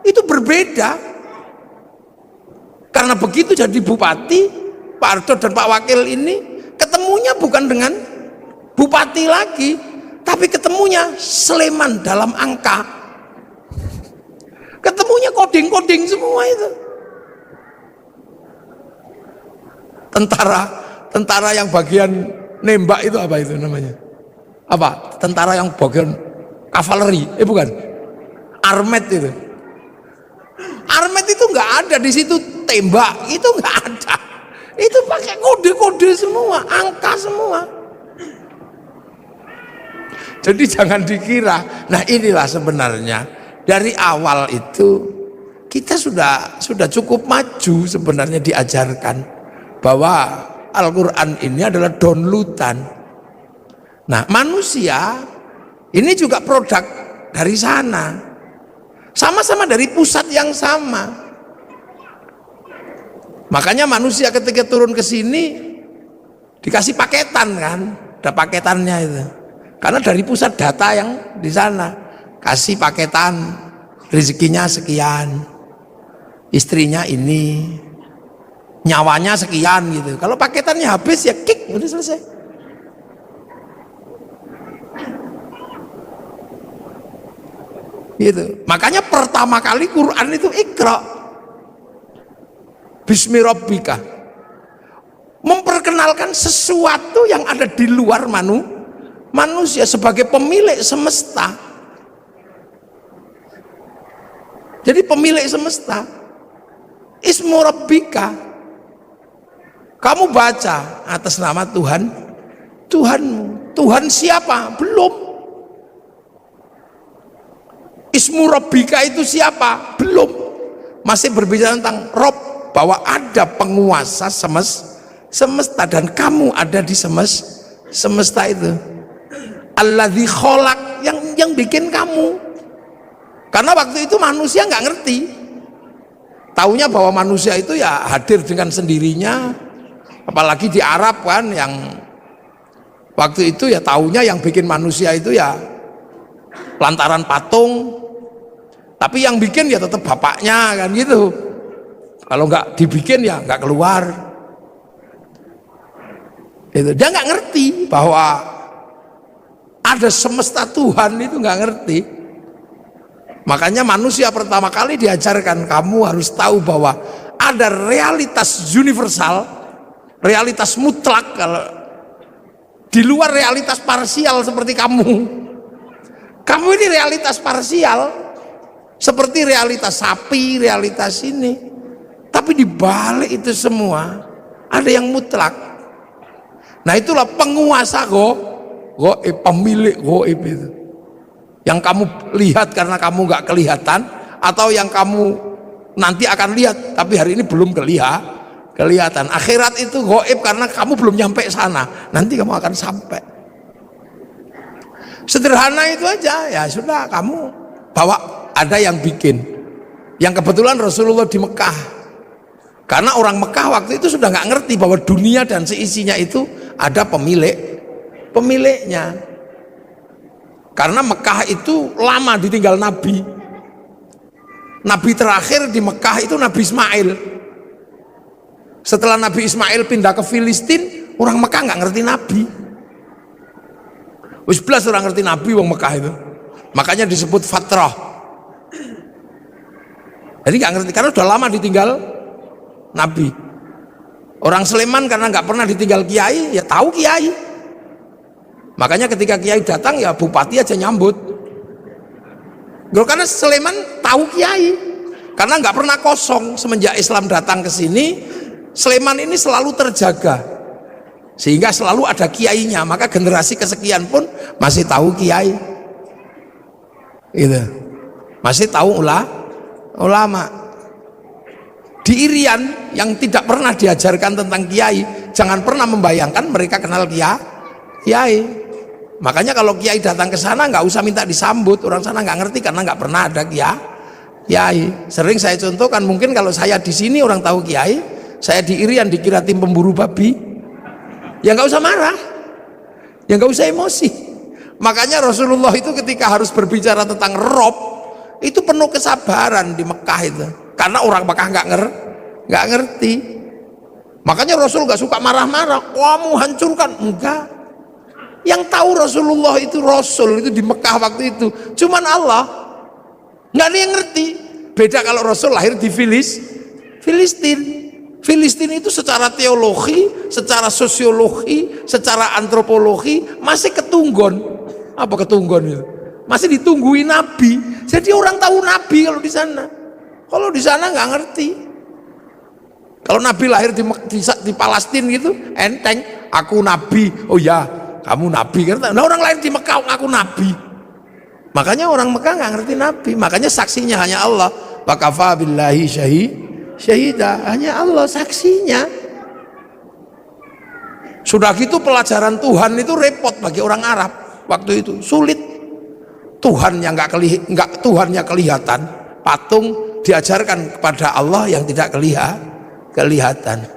itu berbeda. Karena begitu jadi bupati, Pak Hardo dan Pak Wakil ini ketemunya bukan dengan bupati lagi, tapi ketemunya Sleman dalam angka. Ketemunya coding-coding semua itu. Tentara yang bagian nembak itu apa itu namanya? Apa? Tentara yang bagian kavaleri? Bukan. Armet itu. Armet itu nggak ada di situ, tembak itu nggak ada. Itu pakai kode-kode semua, angka semua. Jadi jangan dikira. Nah inilah sebenarnya dari awal itu kita sudah cukup maju sebenarnya diajarkan bahwa Al-Quran ini adalah downloadan. Nah manusia ini juga produk dari sana, sama-sama dari pusat yang sama. Makanya manusia ketika turun ke sini dikasih paketan kan, ada paketannya itu. Karena dari pusat data yang di sana kasih paketan, rezekinya sekian, istrinya ini, nyawanya sekian gitu. Kalau paketannya habis ya kick, udah selesai. Gitu. Makanya pertama kali Quran itu Iqra, Bismi Rabbika, memperkenalkan sesuatu yang ada di luar manusia sebagai pemilik semesta. Jadi pemilik semesta, Ismu Rabbika, kamu baca atas nama Tuhanmu. Tuhan siapa? Belum. Ismu Rabbika itu siapa? Belum. Masih berbicara tentang Rob, bahwa ada penguasa semesta dan kamu ada di semesta itu. Alladzi kholaq, yang bikin kamu. Karena waktu itu manusia nggak ngerti. Taunya bahwa manusia itu ya hadir dengan sendirinya. Apalagi di Arab kan, yang waktu itu ya taunya yang bikin manusia itu ya lantaran patung. Tapi yang bikin ya tetap bapaknya kan gitu. Kalau nggak dibikin ya nggak keluar. Itu dia nggak ngerti bahwa ada semesta Tuhan, itu nggak ngerti. Makanya manusia pertama kali diajarkan, kamu harus tahu bahwa ada realitas universal, realitas mutlak, kalau di luar realitas parsial seperti kamu. Kamu ini realitas parsial, seperti realitas sapi, realitas ini. Tapi di balik itu semua ada yang mutlak. Nah itulah penguasa goib, pemilik goib itu. Yang kamu lihat karena kamu nggak kelihatan, atau yang kamu nanti akan lihat tapi hari ini belum kelihatan. Akhirat itu goib karena kamu belum nyampe sana, nanti kamu akan sampai. Sederhana itu aja, ya sudah, kamu bawa, ada yang bikin. Yang kebetulan Rasulullah di Mekah, Karena orang Mekah waktu itu sudah nggak ngerti bahwa dunia dan seisinya itu ada pemiliknya. Karena Mekah itu lama ditinggal Nabi. Nabi terakhir di Mekah itu Nabi Ismail. Setelah Nabi Ismail pindah ke Filistin, orang Mekah nggak ngerti Nabi. Wis belas orang ngerti Nabi wong Mekah itu. Makanya disebut fatrah. Jadi nggak ngerti karena udah lama ditinggal Nabi. Orang Sleman karena nggak pernah ditinggal kiai, ya tahu kiai. Makanya ketika kiai datang ya bupati aja nyambut. Karena Sleman tahu kiai. Karena nggak pernah kosong semenjak Islam datang ke sini, Sleman ini selalu terjaga. Sehingga selalu ada kiainya, maka generasi kesekian pun masih tahu kiai. Gitu. Masih tahu ulama. Di Irian yang tidak pernah diajarkan tentang kiai, jangan pernah membayangkan mereka kenal kiai. Makanya kalau kiai datang ke sana nggak usah minta disambut, orang sana nggak ngerti karena nggak pernah ada kiai. Sering saya contohkan, mungkin kalau saya di sini orang tahu kiai, saya di Irian dikira tim pemburu babi, ya nggak usah marah, ya nggak usah emosi. Makanya Rasulullah itu ketika harus berbicara tentang Rob itu penuh kesabaran di Mekah itu. Karena orang Mekah nggak ngerti. Makanya Rasul nggak suka marah-marah. Kamu hancurkan, enggak. Yang tahu Rasulullah itu Rasul itu di Mekah waktu itu cuman Allah. Nggak ada yang ngerti. Beda kalau Rasul lahir di Filistin. Filistin itu secara teologi, secara sosiologi, secara antropologi masih ketunggon. Apa ketunggon itu? Masih ditungguin Nabi. Jadi orang tahu Nabi kalau di sana. Kalau di sana nggak ngerti. Kalau Nabi lahir di Palestina gitu, enteng. Aku Nabi. Oh ya, kamu Nabi. Nah, orang lahir di Mekah ngaku Nabi. Makanya orang Mekah nggak ngerti Nabi. Makanya saksinya hanya Allah. Wa kafa billahi syahidah. Hanya Allah saksinya. Sudah gitu pelajaran Tuhan itu repot bagi orang Arab waktu itu, sulit. Tuhan yang Tuhannya kelihatan, patung diajarkan kepada Allah yang tidak kelihatan.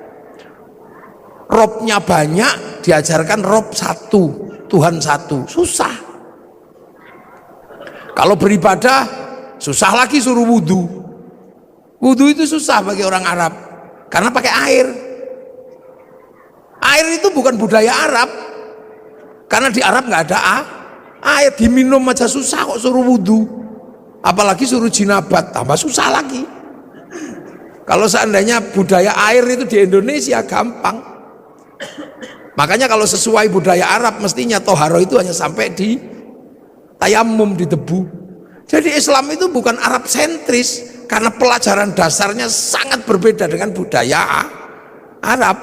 Robnya banyak, diajarkan Rob satu, Tuhan satu, susah. Kalau beribadah susah lagi, suruh wudhu. Wudhu itu susah bagi orang Arab karena pakai air. Air itu bukan budaya Arab, karena di Arab nggak ada air, diminum aja susah kok suruh wudhu, apalagi suruh jinabat, tambah susah lagi. Kalau seandainya budaya air itu di Indonesia gampang. Makanya kalau sesuai budaya Arab mestinya toharo itu hanya sampai di tayamum, di debu. Jadi Islam itu bukan Arab sentris, karena pelajaran dasarnya sangat berbeda dengan budaya Arab.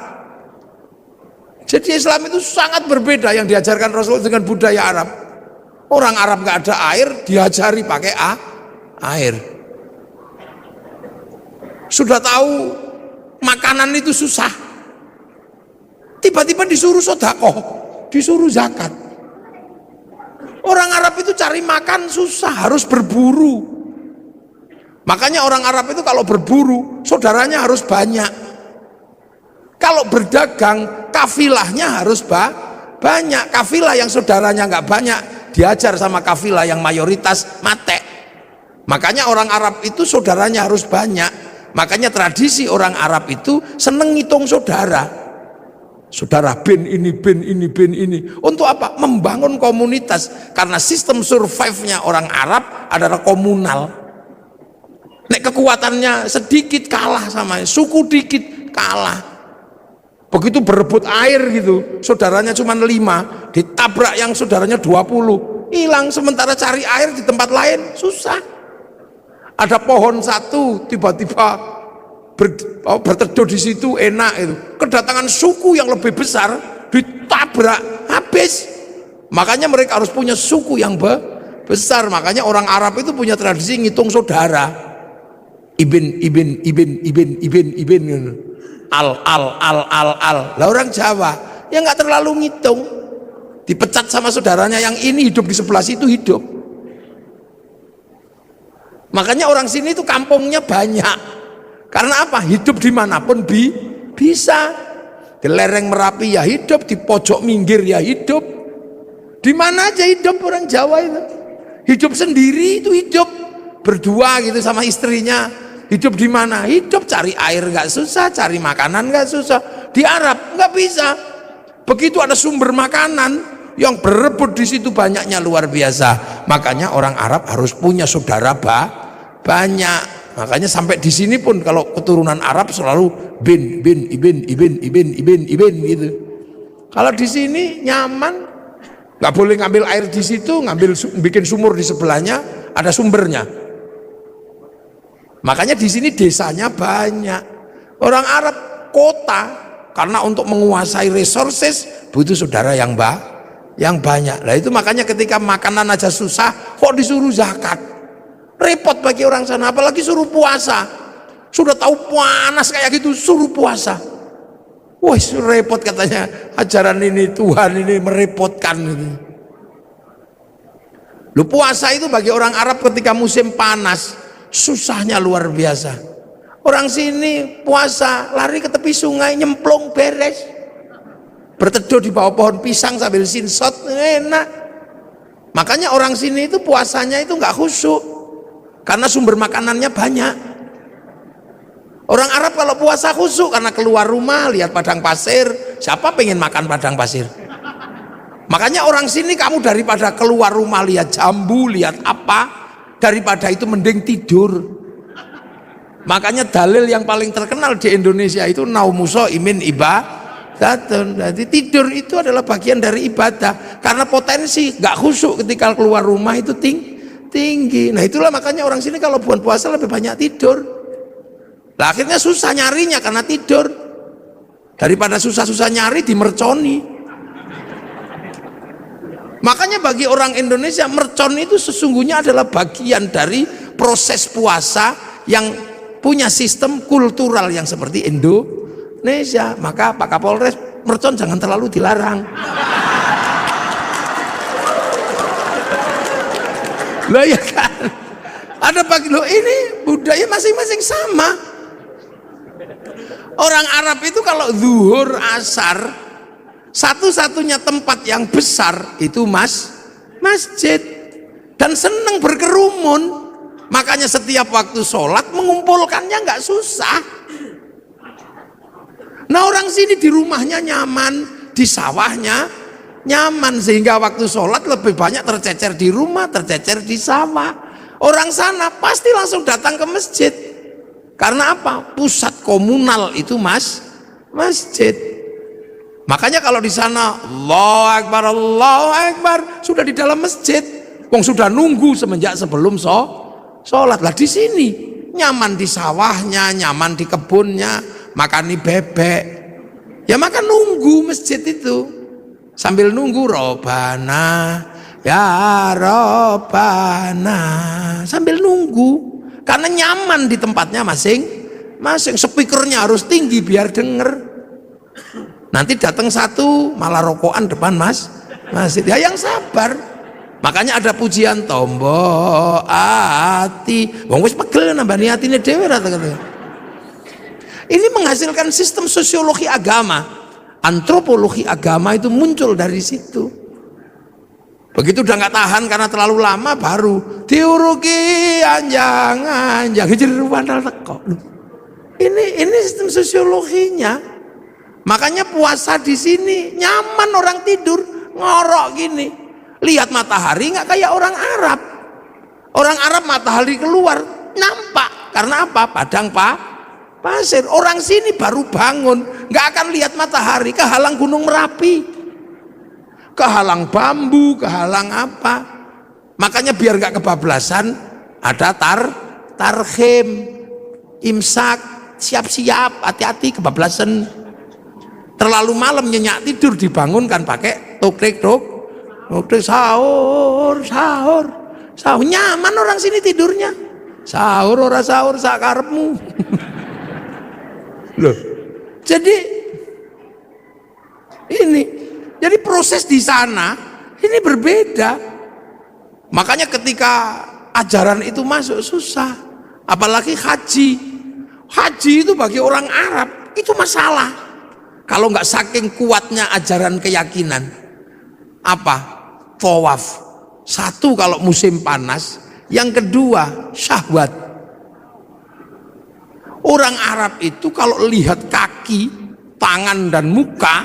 Jadi Islam itu sangat berbeda yang diajarkan Rasul dengan budaya Arab. Orang Arab nggak ada air, diajari pakai air. Sudah tahu makanan itu susah, tiba-tiba disuruh sedekah, disuruh zakat. Orang Arab itu cari makan susah, harus berburu. Makanya orang Arab itu kalau berburu, saudaranya harus banyak. Kalau berdagang, kafilahnya harus banyak. Kafilah yang saudaranya nggak banyak, diajar sama kafilah yang mayoritas mate. Makanya orang Arab itu saudaranya harus banyak. Makanya tradisi orang Arab itu seneng ngitung saudara. Saudara bin ini, bin ini, bin ini. Untuk apa? Membangun komunitas. Karena sistem survive-nya orang Arab adalah komunal. Nek kekuatannya sedikit kalah sama suku dikit kalah. Begitu berebut air gitu, saudaranya cuma 5, ditabrak yang saudaranya 20, hilang. Sementara cari air di tempat lain susah. Ada pohon satu tiba-tiba berteduh di situ enak itu, kedatangan suku yang lebih besar ditabrak habis. Makanya mereka harus punya suku yang besar. Makanya orang Arab itu punya tradisi ngitung saudara, ibin al. Lah orang Jawa ya nggak terlalu ngitung, dipecat sama saudaranya yang ini hidup di sebelah situ hidup. Makanya orang sini itu kampungnya banyak, Karena apa? Hidup dimanapun bisa. Di lereng Merapi ya hidup, di pojok minggir ya hidup. Di mana aja hidup orang Jawa itu. Hidup sendiri itu hidup. Berdua gitu sama istrinya. Hidup di mana? Hidup cari air nggak susah, cari makanan nggak susah. Di Arab nggak bisa. Begitu ada sumber makanan yang berebut di situ banyaknya luar biasa. Makanya orang Arab harus punya saudara banyak. Makanya sampai di sini pun kalau keturunan Arab selalu ibin gitu. Kalau di sini nyaman, nggak boleh ngambil air di situ, bikin sumur di sebelahnya, ada sumbernya. Makanya di sini desanya banyak. Orang Arab kota karena untuk menguasai resources butuh saudara yang banyak. Lah itu makanya ketika makanan aja susah kok disuruh zakat. Repot bagi orang sana, apalagi suruh puasa. Sudah tahu panas kayak gitu, suruh puasa. Wah, repot katanya ajaran ini, Tuhan ini merepotkan. Lu puasa itu bagi orang Arab ketika musim panas, susahnya luar biasa. Orang sini puasa, lari ke tepi sungai, nyemplung beres. Berteduh di bawah pohon pisang sambil sinsot, enak. Makanya orang sini itu puasanya itu nggak khusyuk. Karena sumber makanannya banyak. Orang Arab kalau puasa khusyuk karena keluar rumah lihat padang pasir. Siapa pengen makan padang pasir? Makanya orang sini kamu daripada keluar rumah lihat jambu, lihat apa, daripada itu mending tidur. Makanya dalil yang paling terkenal di Indonesia itu naumuso imin ibadatun. Jadi tidur itu adalah bagian dari ibadah. Karena potensi nggak khusyuk ketika keluar rumah itu tinggi. Nah itulah makanya orang sini kalau bulan puasa lebih banyak tidur. Nah, akhirnya susah nyarinya karena tidur. Daripada susah-susah nyari dimerconi. Makanya bagi orang Indonesia mercon itu sesungguhnya adalah bagian dari proses puasa yang punya sistem kultural yang seperti Indonesia. Maka Pak Kapolres, mercon jangan terlalu dilarang. Loh ya kan, ada bagi lo ini budaya masing-masing sama. Orang Arab itu kalau zuhur asar, satu-satunya tempat yang besar itu masjid, dan senang berkerumun. Makanya setiap waktu sholat mengumpulkannya nggak susah. Nah orang sini di rumahnya nyaman, di sawahnya nyaman, sehingga waktu sholat lebih banyak tercecer di rumah, tercecer di sawah. Orang sana pasti langsung datang ke masjid. Karena apa? Pusat komunal itu masjid. Makanya kalau di sana Allahu Akbar, sudah di dalam masjid. Wong sudah nunggu semenjak sebelum sholat. Lah di sini nyaman di sawahnya, nyaman di kebunnya, makan bebek. Ya makan nunggu masjid itu. Sambil nunggu Robana ya Robana, sambil nunggu karena nyaman di tempatnya masing-masing. Speakernya harus tinggi biar denger. Nanti datang satu malah rokokan depan masjid. Ya yang sabar. Makanya ada pujian tombo ati wong wis pegel nambani atine dhewe ra. Ini menghasilkan sistem sosiologi agama. Antropologi agama itu muncul dari situ. Begitu udah nggak tahan karena terlalu lama, baru diuruki anjang jeruan teko. Ini sistem sosiologinya. Makanya puasa di sini nyaman, orang tidur ngorok gini. Lihat matahari nggak kayak orang Arab. Orang Arab matahari keluar nampak karena apa? Padang pasir. Orang sini baru bangun nggak akan lihat matahari, kehalang gunung Merapi, kehalang bambu, kehalang apa. Makanya biar nggak kebablasan ada tarhim, imsak, siap-siap, hati-hati kebablasan. Terlalu malam nyenyak tidur dibangunkan pakai tokrik sahur, nyaman orang sini tidurnya. Sahur ora sahur sakarepmu. Loh, jadi proses di sana ini berbeda. Makanya ketika ajaran itu masuk susah, apalagi haji. Haji itu bagi orang Arab itu masalah. Kalau nggak saking kuatnya ajaran keyakinan. Apa? Tawaf. Satu kalau musim panas, yang kedua syahwat. Orang Arab itu kalau lihat kaki, tangan dan muka,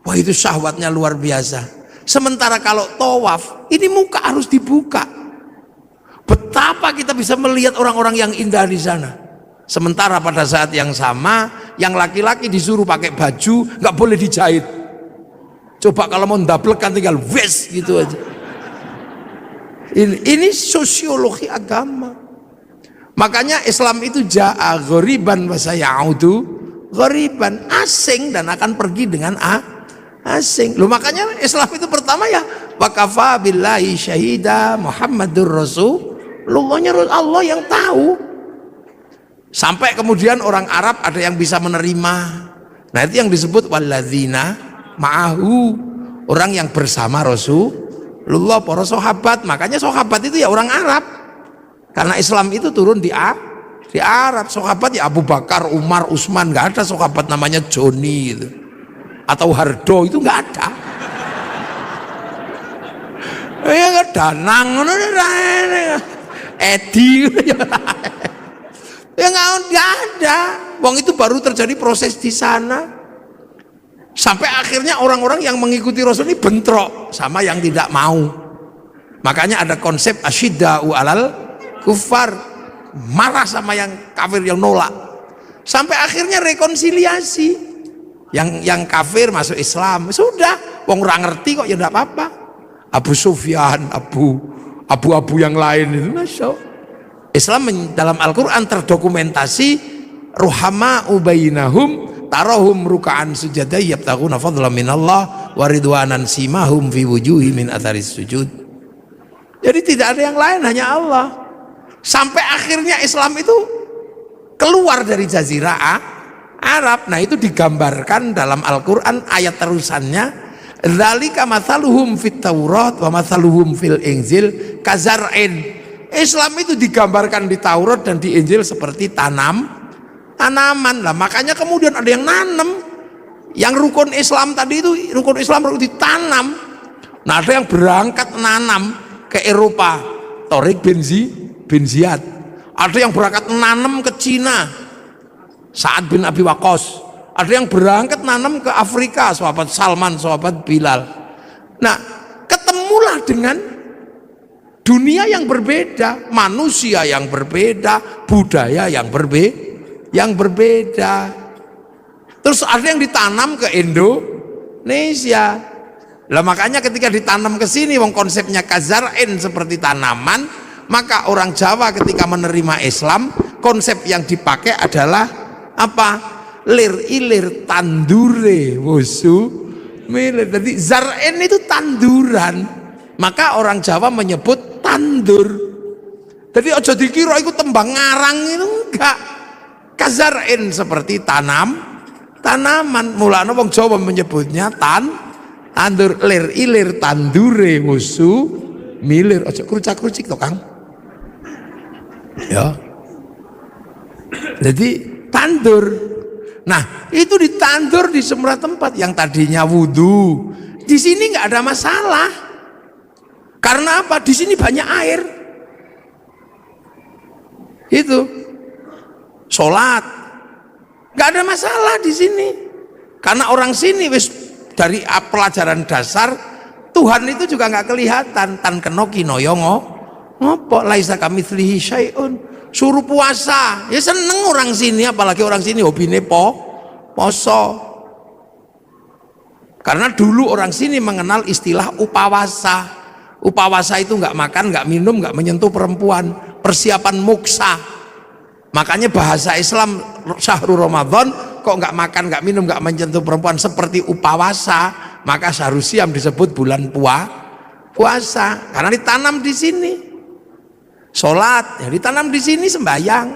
wah itu syahwatnya luar biasa. Sementara kalau tawaf, ini muka harus dibuka. Betapa kita bisa melihat orang-orang yang indah di sana. Sementara pada saat yang sama, yang laki-laki disuruh pakai baju, nggak boleh dijahit. Coba kalau mau ndablekan tinggal wes gitu aja. Ini sosiologi agama. Makanya Islam itu ja'a ghoriban wa sayaudu ghoriban, asing dan akan pergi dengan asing. Loh makanya Islam itu pertama ya wa kafa billahi syahida Muhammadur Rasulullahnya Allah yang tahu. Sampai kemudian orang Arab ada yang bisa menerima. Nah itu yang disebut walladzina ma'ahu, orang yang bersama Rasulullah, para sahabat. Makanya sahabat itu ya orang Arab, karena Islam itu turun di Arab. Sahabat ya Abu Bakar, Umar, Utsman. Nggak ada sahabat namanya Joni gitu, atau Hardo, itu nggak ada. Ya nggak Danang, Edi, ya nggak ada. Wong itu baru terjadi proses di sana. Sampai akhirnya orang-orang yang mengikuti Rasul ini bentrok sama yang tidak mau. Makanya ada konsep asyidda'u alal kufar, marah sama yang kafir yang nolak. Sampai akhirnya rekonsiliasi. Yang kafir masuk Islam. Sudah, wong ora ngerti kok ya enggak apa-apa. Abu Sufyan, abu-abu yang lain itu Masya Allah. Islam dalam Al-Quran terdokumentasi ruhama ubainahum tarahum ruka'an sujada yabtaghuna fadlan minallah wa ridwanan simahum fi wujuhi min atharis sujud. Jadi tidak ada yang lain, hanya Allah. Sampai akhirnya Islam itu keluar dari jazirah Arab. Nah itu digambarkan dalam Al-Quran ayat terusannya, dzalika mathaluhum fit Taurat wa mathaluhum fil Injil kazar'in. Islam itu digambarkan di Taurat dan di Injil seperti tanaman lah. Makanya kemudian ada yang nanam. Yang rukun Islam tadi itu rukun Islam ditanam. Nah ada yang berangkat nanam ke Eropa, Tariq bin Ziyad. Ada yang berangkat nanam ke Cina, Sa'ad bin Abi Waqqas. Ada yang berangkat nanam ke Afrika, sahabat Salman, sahabat Bilal. Nah ketemulah dengan dunia yang berbeda, manusia yang berbeda, budaya yang berbeda. Terus ada yang ditanam ke Indonesia. Lah makanya ketika ditanam ke sini, wong konsepnya kazar'in seperti tanaman, maka orang Jawa ketika menerima Islam, konsep yang dipakai adalah apa? Lir ilir tandure wusu milir. Jadi zar'in itu tanduran. Maka orang Jawa menyebut tandur. Jadi ojo dikira itu tembang ngarang, itu enggak. Kazar'in seperti tanaman. Mulane wong Jawa menyebutnya tandur. Lir ilir tandure wusu milir. Ojo krucak-krucik to, Kang. Ya. Jadi tandur. Nah, itu ditandur di semua tempat. Yang tadinya wudhu, di sini nggak ada masalah. Karena apa? Di sini banyak air. Itu sholat nggak ada masalah di sini. Karena orang sini wis dari pelajaran dasar Tuhan itu juga nggak kelihatan. Tan kenoki noyongo ngopo laisa kamitslihi syai'un. Suruh puasa ya seneng orang sini, apalagi orang sini hobine poso. Karena dulu orang sini mengenal istilah upawasa. Upawasa itu nggak makan, nggak minum, nggak menyentuh perempuan, persiapan muksa. Makanya bahasa Islam syahrul Ramadan kok nggak makan, nggak minum, nggak menyentuh perempuan seperti upawasa. Maka syahrul siam disebut bulan puasa karena ditanam di sini. Sholat ya ditanam di sini, sembahyang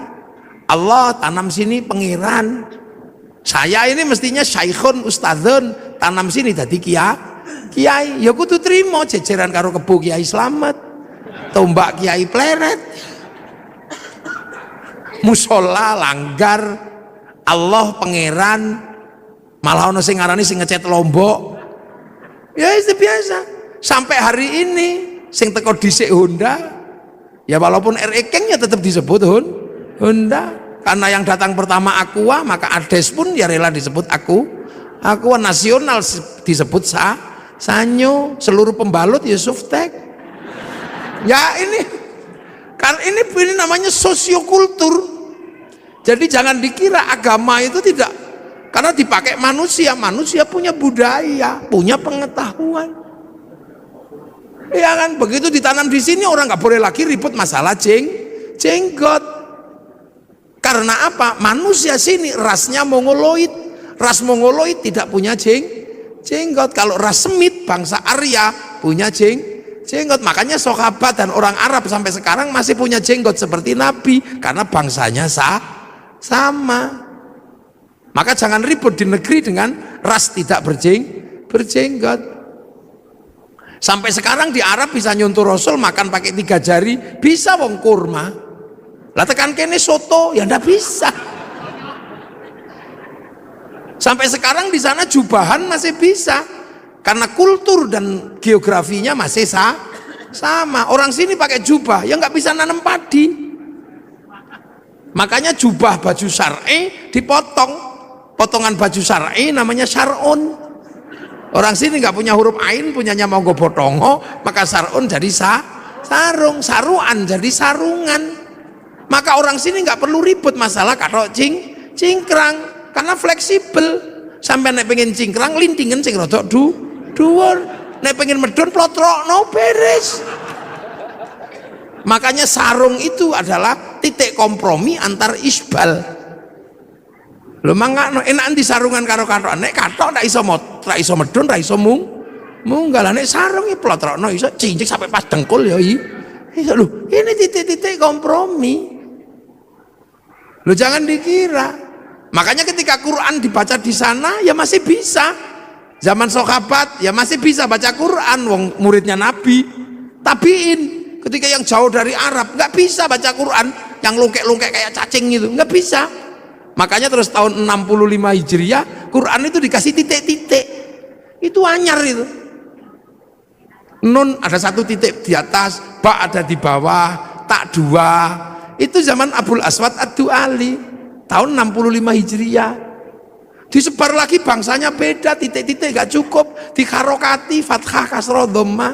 Allah tanam sini pengiran. Saya ini mestinya syaikhun ustadzun, tanam sini jadi kiai, ya kudu trimo jejeran karo Kebo Kiai Slamet, tombak Kiai Pleret. musola langgar, Allah pangeran, malah ono sing ngarani sing ngecat Lombok. Ya itu biasa. Sampai hari ini sing teko dhisik Honda, ya walaupun RE King ya tetap disebut Honda. Karena yang datang pertama Aqua, maka Ades pun ya rela disebut Aqua nasional disebut Sanyo, seluruh pembalut ya Suftek. Ya ini kan ini namanya sosiokultur. Jadi jangan dikira agama itu tidak, karena dipakai manusia punya budaya, punya pengetahuan. Ya kan, begitu ditanam di sini orang nggak boleh lagi ribut masalah jenggot. Karena apa? Manusia sini rasnya mongoloid. Ras mongoloid tidak punya jenggot. Kalau ras Semit, bangsa Arya punya jenggot. Makanya sahabat dan orang Arab sampai sekarang masih punya jenggot seperti Nabi, karena bangsanya sama. Maka jangan ribut di negeri dengan ras tidak berjenggot. Sampai sekarang di Arab bisa nyuntuh Rasul makan pakai 3 jari, bisa wong kurma. Lah tekan kene soto ya ndak bisa. Sampai sekarang di sana jubahan masih bisa, karena kultur dan geografinya masih sama. Orang sini pakai jubah ya nggak bisa nanam padi. Makanya jubah baju syar'i dipotong, potongan baju syar'i namanya syar'un. Orang sini nggak punya huruf ain, punyanya monggo botongo, maka syar'un jadi sarung, saruan jadi sarungan. Maka orang sini nggak perlu ribut masalah katok cingkrang, karena fleksibel. Sampai nek pengen cingkrang lindingen sing rodok dhuwur, nek pengen medun plotrokno beres. Makanya sarung itu adalah titik kompromi antar isbal. Lho mangga enak di sarungan karo katok, nek katok ndak iso medun, ndak iso munggah. Nek sarung iki plotrokno iso cincik sampai pas dengkul ya iso. Lho ini titik-titik kompromi. Lo jangan dikira. Makanya ketika Quran dibaca di sana ya masih bisa. Zaman sahabat ya masih bisa baca Quran, wong muridnya Nabi. Tabiin ketika yang jauh dari Arab nggak bisa baca Quran, yang lungkek-lungkek kayak cacing itu nggak bisa. Makanya terus tahun 65 Hijriah Quran itu dikasih titik-titik. Itu anyar itu. Nun ada 1 titik di atas, ba ada di bawah, tak 2. Itu zaman Abul Aswad Ad-Du'ali tahun 65 Hijriah. Disebar lagi bangsanya beda, titik-titik gak cukup, dikarokati fathah kasroh dhammah.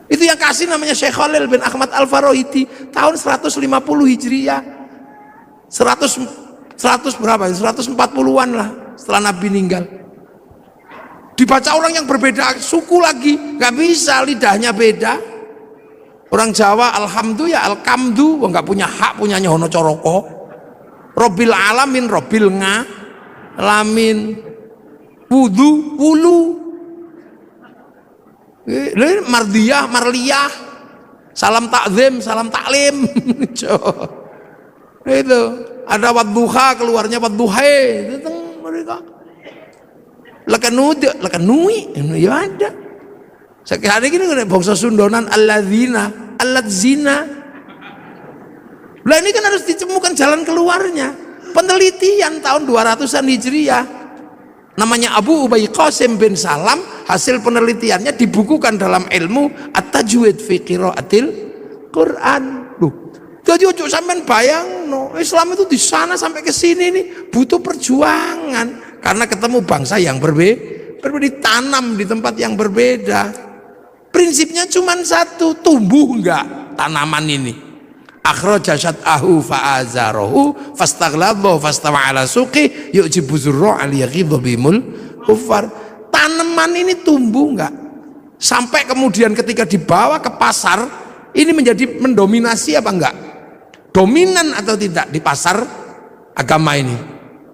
Itu yang kasih namanya Syekh Khalil bin Ahmad Al-Farohidi tahun 150 Hijriah. 100 berapa? 140-an lah setelah Nabi meninggal. Dibaca orang yang berbeda suku lagi, gak bisa, lidahnya beda. Orang Jawa alhamdulillah ya alkamdu, nggak punya hak, punyanya Hono Coroko. Robil alamin, robil ngalamin, wulu, mardiyah, marliyah, salam takzim, salam taklim. Itu ada wadduha, keluarnya wadduhai, itu mereka. Lekanui, ya ada. Sekarang ini kan bangsa Sundonan alladzina, alladzina. Lah ini kan harus ditemukan jalan keluarnya. Penelitian tahun 200-an Hijriah. Namanya Abu Ubay Qasim bin Salam, hasil penelitiannya dibukukan dalam ilmu At-Tajwid fi Qiraatil Quran. Loh, jadi ojo sampean bayang no, Islam itu di sana sampai ke sini nih butuh perjuangan, karena ketemu bangsa yang berbeda, ditanam di tempat yang berbeda. Prinsipnya cuma satu, tumbuh enggak tanaman ini. Akhraja syat'ahu fa'azarahu fastaghlaba fastawa ala suqi yu'jibu zurra' al-yaghidhu bimul kufar. Tanaman ini tumbuh enggak? Sampai kemudian ketika dibawa ke pasar, ini menjadi mendominasi apa enggak? Dominan atau tidak di pasar agama ini?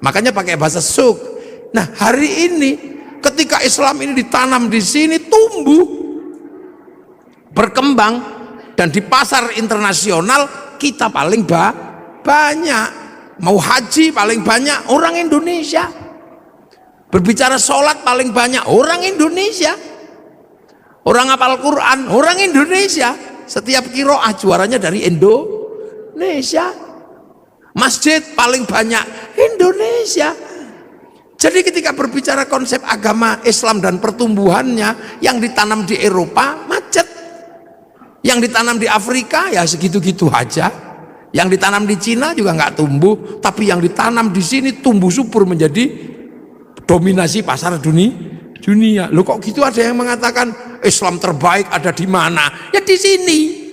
Makanya pakai bahasa suk. Nah, hari ini ketika Islam ini ditanam di sini, tumbuh, berkembang, dan di pasar internasional kita paling banyak. Mau haji paling banyak orang Indonesia, berbicara sholat paling banyak orang Indonesia, orang hafal Quran orang Indonesia. Setiap kiroah juaranya dari Indonesia. Masjid paling banyak Indonesia. Jadi ketika berbicara konsep agama Islam dan pertumbuhannya, yang ditanam di Eropa macet, yang ditanam di Afrika ya segitu-gitu aja, yang ditanam di Cina juga nggak tumbuh, tapi yang ditanam di sini tumbuh subur menjadi dominasi pasar dunia. Loh kok gitu, ada yang mengatakan Islam terbaik ada di mana? Ya di sini.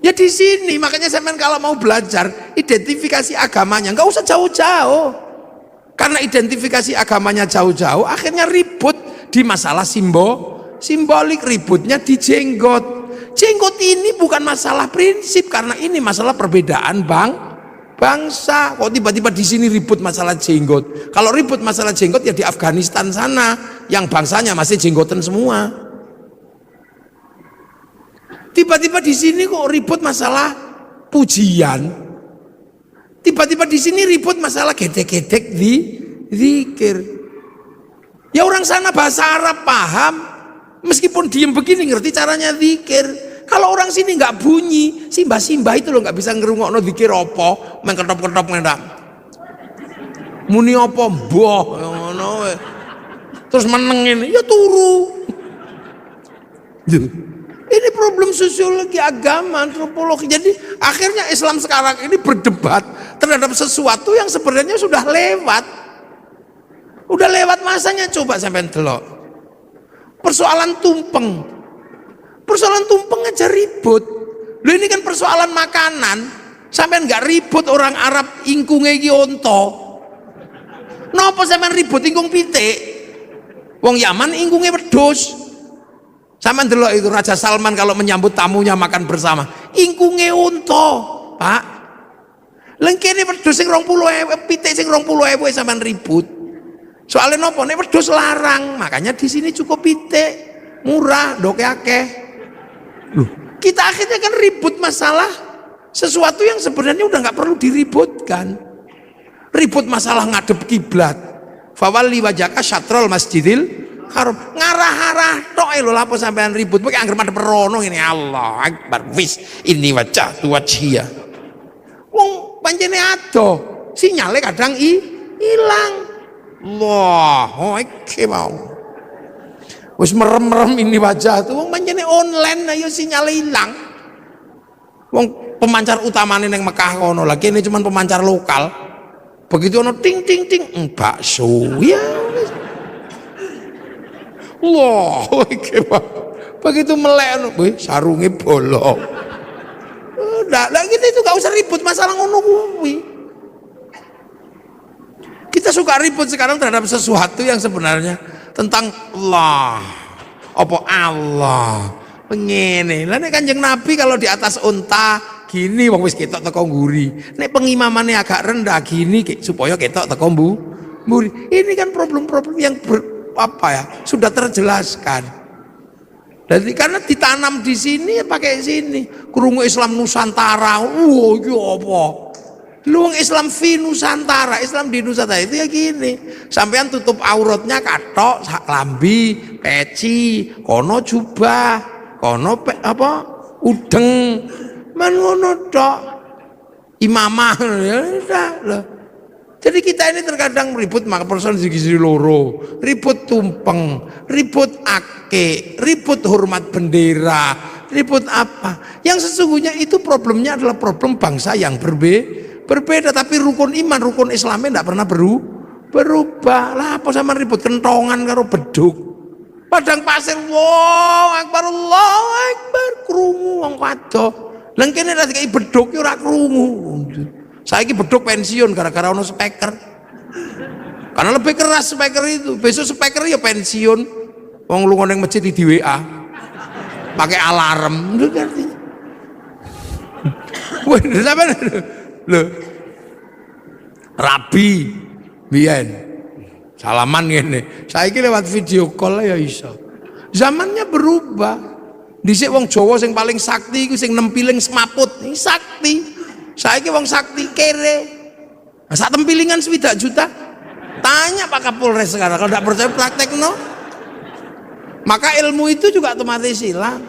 Ya di sini, makanya sampean kalau mau belajar identifikasi agamanya nggak usah jauh-jauh. Karena identifikasi agamanya jauh-jauh, akhirnya ribut di masalah simbolik, ributnya di jenggot. Jenggot ini bukan masalah prinsip, karena ini masalah perbedaan bangsa. Kok tiba-tiba di sini ribut masalah jenggot? Kalau ribut masalah jenggot ya di Afghanistan sana, yang bangsanya masih jenggotan semua. Tiba-tiba di sini kok ribut masalah pujian. Tiba-tiba di sini ribut masalah gedek-gedek di zikir. Ya orang sana bahasa Arab paham, meskipun diem begini ngerti caranya zikir. Kalau orang sini nggak bunyi, simbah-simbah itu loh nggak bisa ngerungokno zikir apa, main ketop-ketop ngendak. Muni apa mbah ngono. Terus menengin, ya turu. Ini problem sosiologi, agama, antropologi. Jadi akhirnya Islam sekarang ini berdebat terhadap sesuatu yang sebenarnya sudah lewat. Udah lewat masanya. Coba sampai delok. Persoalan tumpeng. Persoalan tumpeng aja ribut. Loh ini kan persoalan makanan. Sampai nggak ribut orang Arab ingkunge iki onto. Napa sampean ribut ingkung pitik? Wong Yaman ingkunge wedhus. Sama delok itu Raja Salman kalau menyambut tamunya makan bersama, ingkunge unta, Pak. Lengkene wedhus sing 20.000, pitik sing 20.000 sampean ribut. Soalnya nopo? Nek wedhus larang, makanya di sini cukup pitik, murah, ndoke akeh. Loh, kita akhirnya kan ribut masalah sesuatu yang sebenarnya udah nggak perlu diributkan. Ribut masalah ngadep kiblat. Fawalli wajhaka syatrul masjidil haram, ngarah-arah tok lho lapo sampean ribut. Pokoke anggere madhep rono ngene, Allah Akbar, wis ini wajah tu wajhia. Wong pancene ado, sinyale kadang ilang. Wah, iki mau. Wis merem-merem ini wajah tu, wong pancene online ayo sinyale ilang. Wong pemancar utamane ning Mekah kono, lagi ini cuman pemancar lokal. Begitu ono ting ting ting, bakso ya. Wah, begitu melek, sarungnya bolong. Udah, kita itu gak usah ribut masalah ngono kuwi. Kita suka ribut sekarang terhadap sesuatu yang sebenarnya tentang Allah. Apa Allah? Ngene. Lah nek Kanjeng Nabi kalau di atas unta gini wong wis ketok teko nguri. Nek pengimamane agak rendah gini supaya ketok teko mburi. Ini kan problem-problem yang sudah terjelaskan. Jadi karena ditanam di sini ya pakai sini. Krungu Islam Nusantara. Wow, iki apa? Lu Islam fi Nusantara, Islam di Nusantara itu ya gini. Sampean tutup auratnya katok, lambi, peci, kono jubah, kono udeng. Man ngono tok. Imamah ya udah loh. Jadi kita ini terkadang ribut maka persoalan segi loro, ribut tumpeng, ribut ake, ribut hormat bendera, ribut apa? Yang sesungguhnya itu problemnya adalah problem bangsa yang berbeda, tapi rukun iman, rukun Islamnya tidak pernah berubah. Lah apa sama ribut kentongan karo beduk? Padang pasir, wow, akbar, Allahu akbar, krungu wong wadoh. Lah kene ra dikai beduk yo ora krungu. Saiki beduk pensiun gara-gara ono speaker. Karena lebih keras speaker itu. Besok speaker ya pensiun. Wong lunga ning masjid di WA. Pakai alarm. Ngerti. Wah, sampean lho. Rabi biyen salaman ngene. Saiki lewat video call ya iso. Zamannya berubah. Dhisik wong Jawa sing paling sakti iku sing nempiling semaput. Ini sakti. Saiki wong sakti kere. Nah, sak tempilingan 1 juta. Tanya Pak Kapolres sekarang, kalau tidak percaya praktek no. Maka ilmu itu juga otomatis hilang.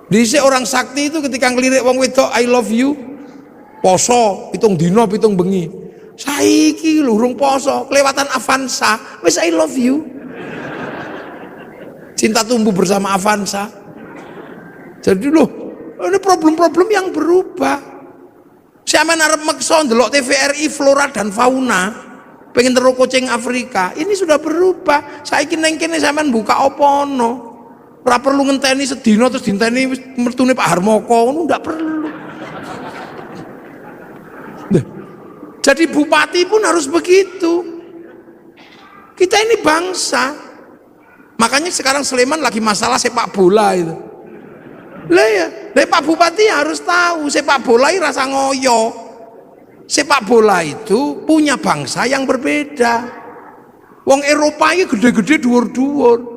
Dhisik orang sakti itu ketika ngelirik wong wedok I love you, poso pitung dino pitung bengi. Saiki lho urung poso, kelewatan Avanza, wis I love you. Cinta tumbuh bersama Avanza. Jadi loh, ini problem-problem yang berubah. Sampeyan arep meksa ndelok TVRI flora dan fauna, pengen terus kucing Afrika. Ini sudah berubah. Saiki neng kene sampean buka apa ono. Ora perlu ngenteni sedina terus dinteni mertune Pak Harmoko, ngono ndak perlu. Nah, jadi bupati pun harus begitu. Kita ini bangsa. Makanya sekarang Sleman lagi masalah sepak bola itu. Lah ya, Pak Bupati harus tahu sepak bola ini rasa ngoyo. Sepak bola itu punya bangsa yang berbeda. Wong Eropa ini gede-gede dhuwur-dhuwur.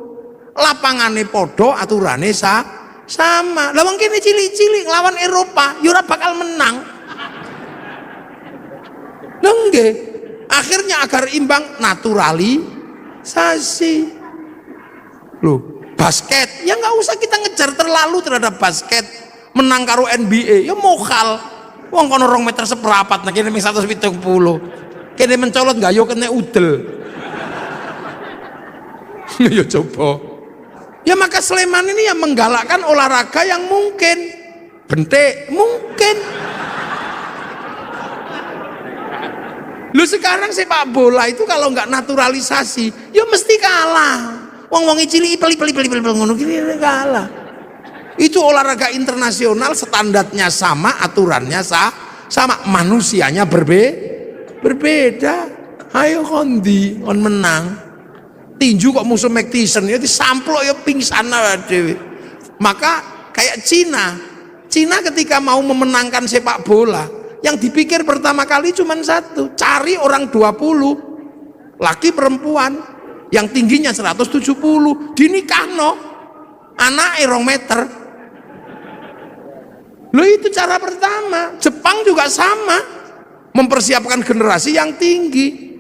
Lapangane podo, aturane sama. Lah wong kene cilik-cilik lawan Eropa, ya ora bakal menang. Lha nggih. Akhirnya agar imbang naturalisasi. Loh, basket, ya nggak usah kita ngejar terlalu terhadap basket. Menang karo NBA, ya mokal. Wong kono 2 meter seperapat, nah kene 170. Kene mencolot nggak yo kena udel. Ya coba. Ya maka Sleman ini yang menggalakkan olahraga yang mungkin. Bentek, mungkin. Lu sekarang sepak bola itu kalau nggak naturalisasi, ya mesti kalah. Wong cilik peli ngono gini kalah. Itu olahraga internasional, standarnya sama, aturannya sama, manusianya berbeda. Ayo kondi on menang. Tinju kok musuh Mike Tyson ya disamplok ya pingsan dhewe. Maka kayak Cina ketika mau memenangkan sepak bola, yang dipikir pertama kali cuma satu, cari orang 20 laki perempuan yang tingginya 170 dinikahno anak 2 meter. Loh itu cara pertama. Jepang juga sama, mempersiapkan generasi yang tinggi.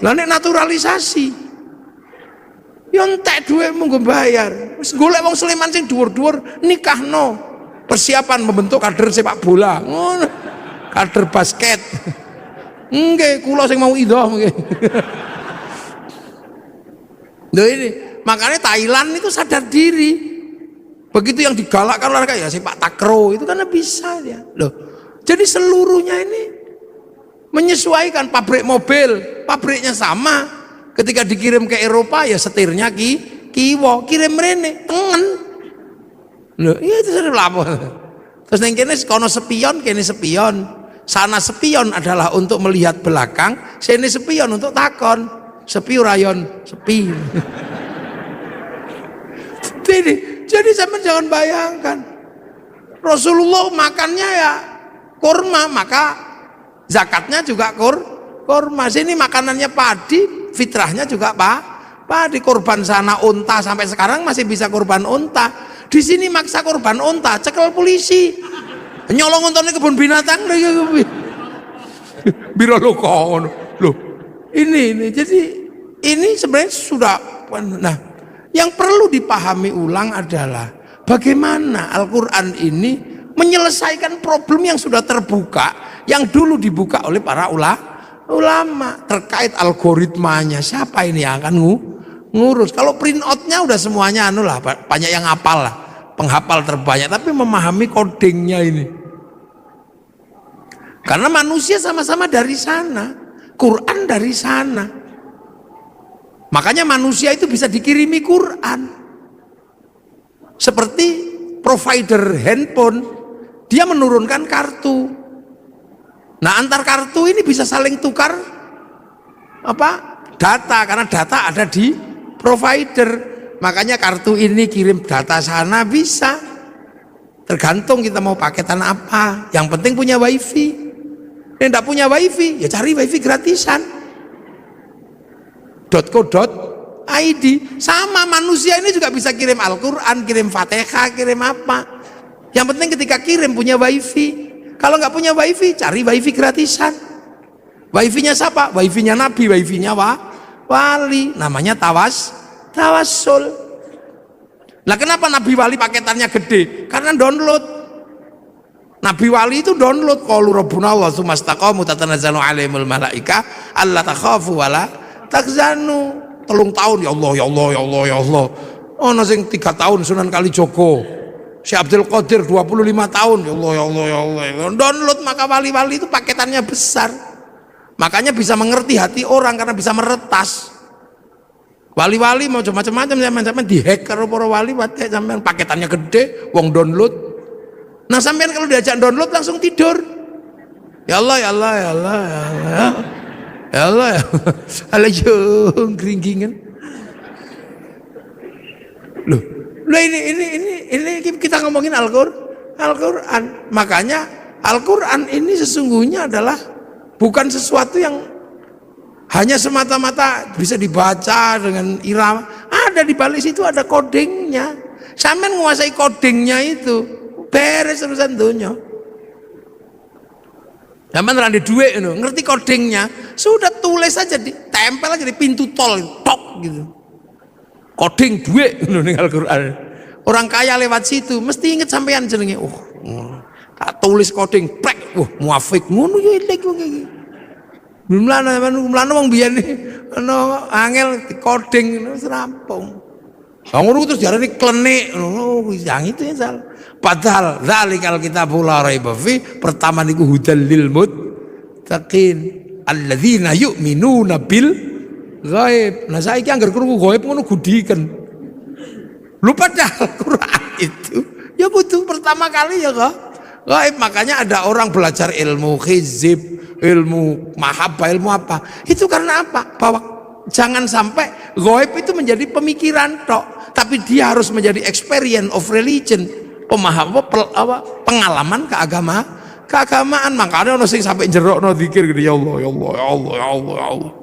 Lah nek naturalisasi yo entek dhuwitmu nggo bayar. Wis golek wong Sleman sing dhuwur-dhuwur nikahno. Persiapan membentuk kader sepak bola. Ngono. Kader basket. Nggih, kula sing mau idoh nggih. Loh ini, makanya Thailand itu sadar diri. Begitu yang digalakkan olahraga ya sepak takraw itu karena bisa ya. Loh. Jadi seluruhnya ini menyesuaikan. Pabrik mobil, pabriknya sama. Ketika dikirim ke Eropa ya setirnya kiwo, kirim rene tengen. Loh, iya itu sudah lapor. Terus neng kene kono sepion, kene sepion. Sana sepion adalah untuk melihat belakang, sini sepion untuk takon. Sepi rayon, sepi. Jadi sampean jangan bayangkan. Rasulullah makannya ya kurma, maka zakatnya juga kurma. Sini makanannya padi, fitrahnya juga padi. Korban sana unta, sampai sekarang masih bisa korban unta. Di sini maksa korban unta, cekel polisi. Nyolong untane kebun binatang biro lo kono. Loh, ini jadi ini sebenarnya sudah. Nah, yang perlu dipahami ulang adalah bagaimana Al-Quran ini menyelesaikan problem yang sudah terbuka, yang dulu dibuka oleh para ulama terkait algoritmanya. Siapa ini yang akan ngurus? Kalau print outnya udah semuanya banyak yang hafal lah, penghafal terbanyak, tapi memahami codingnya ini. Karena manusia sama-sama dari sana, Quran dari sana. Makanya manusia itu bisa dikirimi Quran. Seperti provider handphone, dia menurunkan kartu. Nah, antar kartu ini bisa saling tukar data, karena data ada di provider. Makanya kartu ini kirim data sana bisa. Tergantung kita mau paketan apa. Yang penting punya wifi. Yang tidak punya wifi, ya cari wifi gratisan. .co.id. Sama, manusia ini juga bisa kirim Al-Quran, kirim Fatihah, kirim apa. Yang penting ketika kirim punya wifi. Kalau nggak punya wifi, cari wifi gratisan. Wifi-nya siapa? Wifi-nya Nabi, wifi-nya wali. Namanya tawassul. Nah, kenapa Nabi wali paketannya gede? Karena karena download. Nabi wali itu download qalu rabbuna Allah tsumma istaqamu tatanazzalu alaihimul malaika alla takhafu wala takzanu. 3 tahun ya Allah ya Allah ya Allah ya Allah. Ono sing 3 tahun Sunan Kalijogo. Syekh Abdul Qadir 25 tahun ya Allah ya Allah ya Allah. Download, maka wali-wali itu paketannya besar. Makanya bisa mengerti hati orang karena bisa meretas. Wali-wali mau macam-macam sampean dihack karo para wali wae sampean paketannya gede, wong download. Nah sampean kalau diajak download langsung tidur. Ya Allah ya Allah ya Allah ya Allah. Ya Allah ya. Alayo gringgingan. Loh, ini kita ngomongin Al-Qur'an. Makanya Al-Qur'an ini sesungguhnya adalah bukan sesuatu yang hanya semata-mata bisa dibaca dengan irama. Ada di balik situ ada codingnya. Sampean menguasai codingnya itu, beres urusan dunia. Sampean ra ndek dhuwit ngono, ngerti codingnya, sudah tulis aja, ditempel aja di pintu tol, tok gitu. Coding dhuwit ngono ning Al-Qur'an. Orang kaya lewat situ mesti inget sampean jenenge. Tak tulis coding, prek, muafik ngono yo elek wong iki. Mlane wong biyen ana angel di coding wis rampung. Ngono terus diarani klenik ngono yang itu yang salah. Padahal zalikal kitabul la raiba fi, pertama niku hudal lil muttaqin alladzina yu'minuna bil ghaib. Nah saiki anggar krungu ghaib ngono gudiken. Lu padahal Quran itu ya kudu pertama kali ya kok gaib. Makanya ada orang belajar ilmu hizib, ilmu mahabbah, ilmu apa itu karena apa? Bahwa jangan sampai gaib itu menjadi pemikiran tok, tapi dia harus menjadi experience of religion, pengalaman keagamaan. Makanya ono sing sampai jerokno zikir gitu, ya Allah ya Allah ya Allah ya Allah ya Allah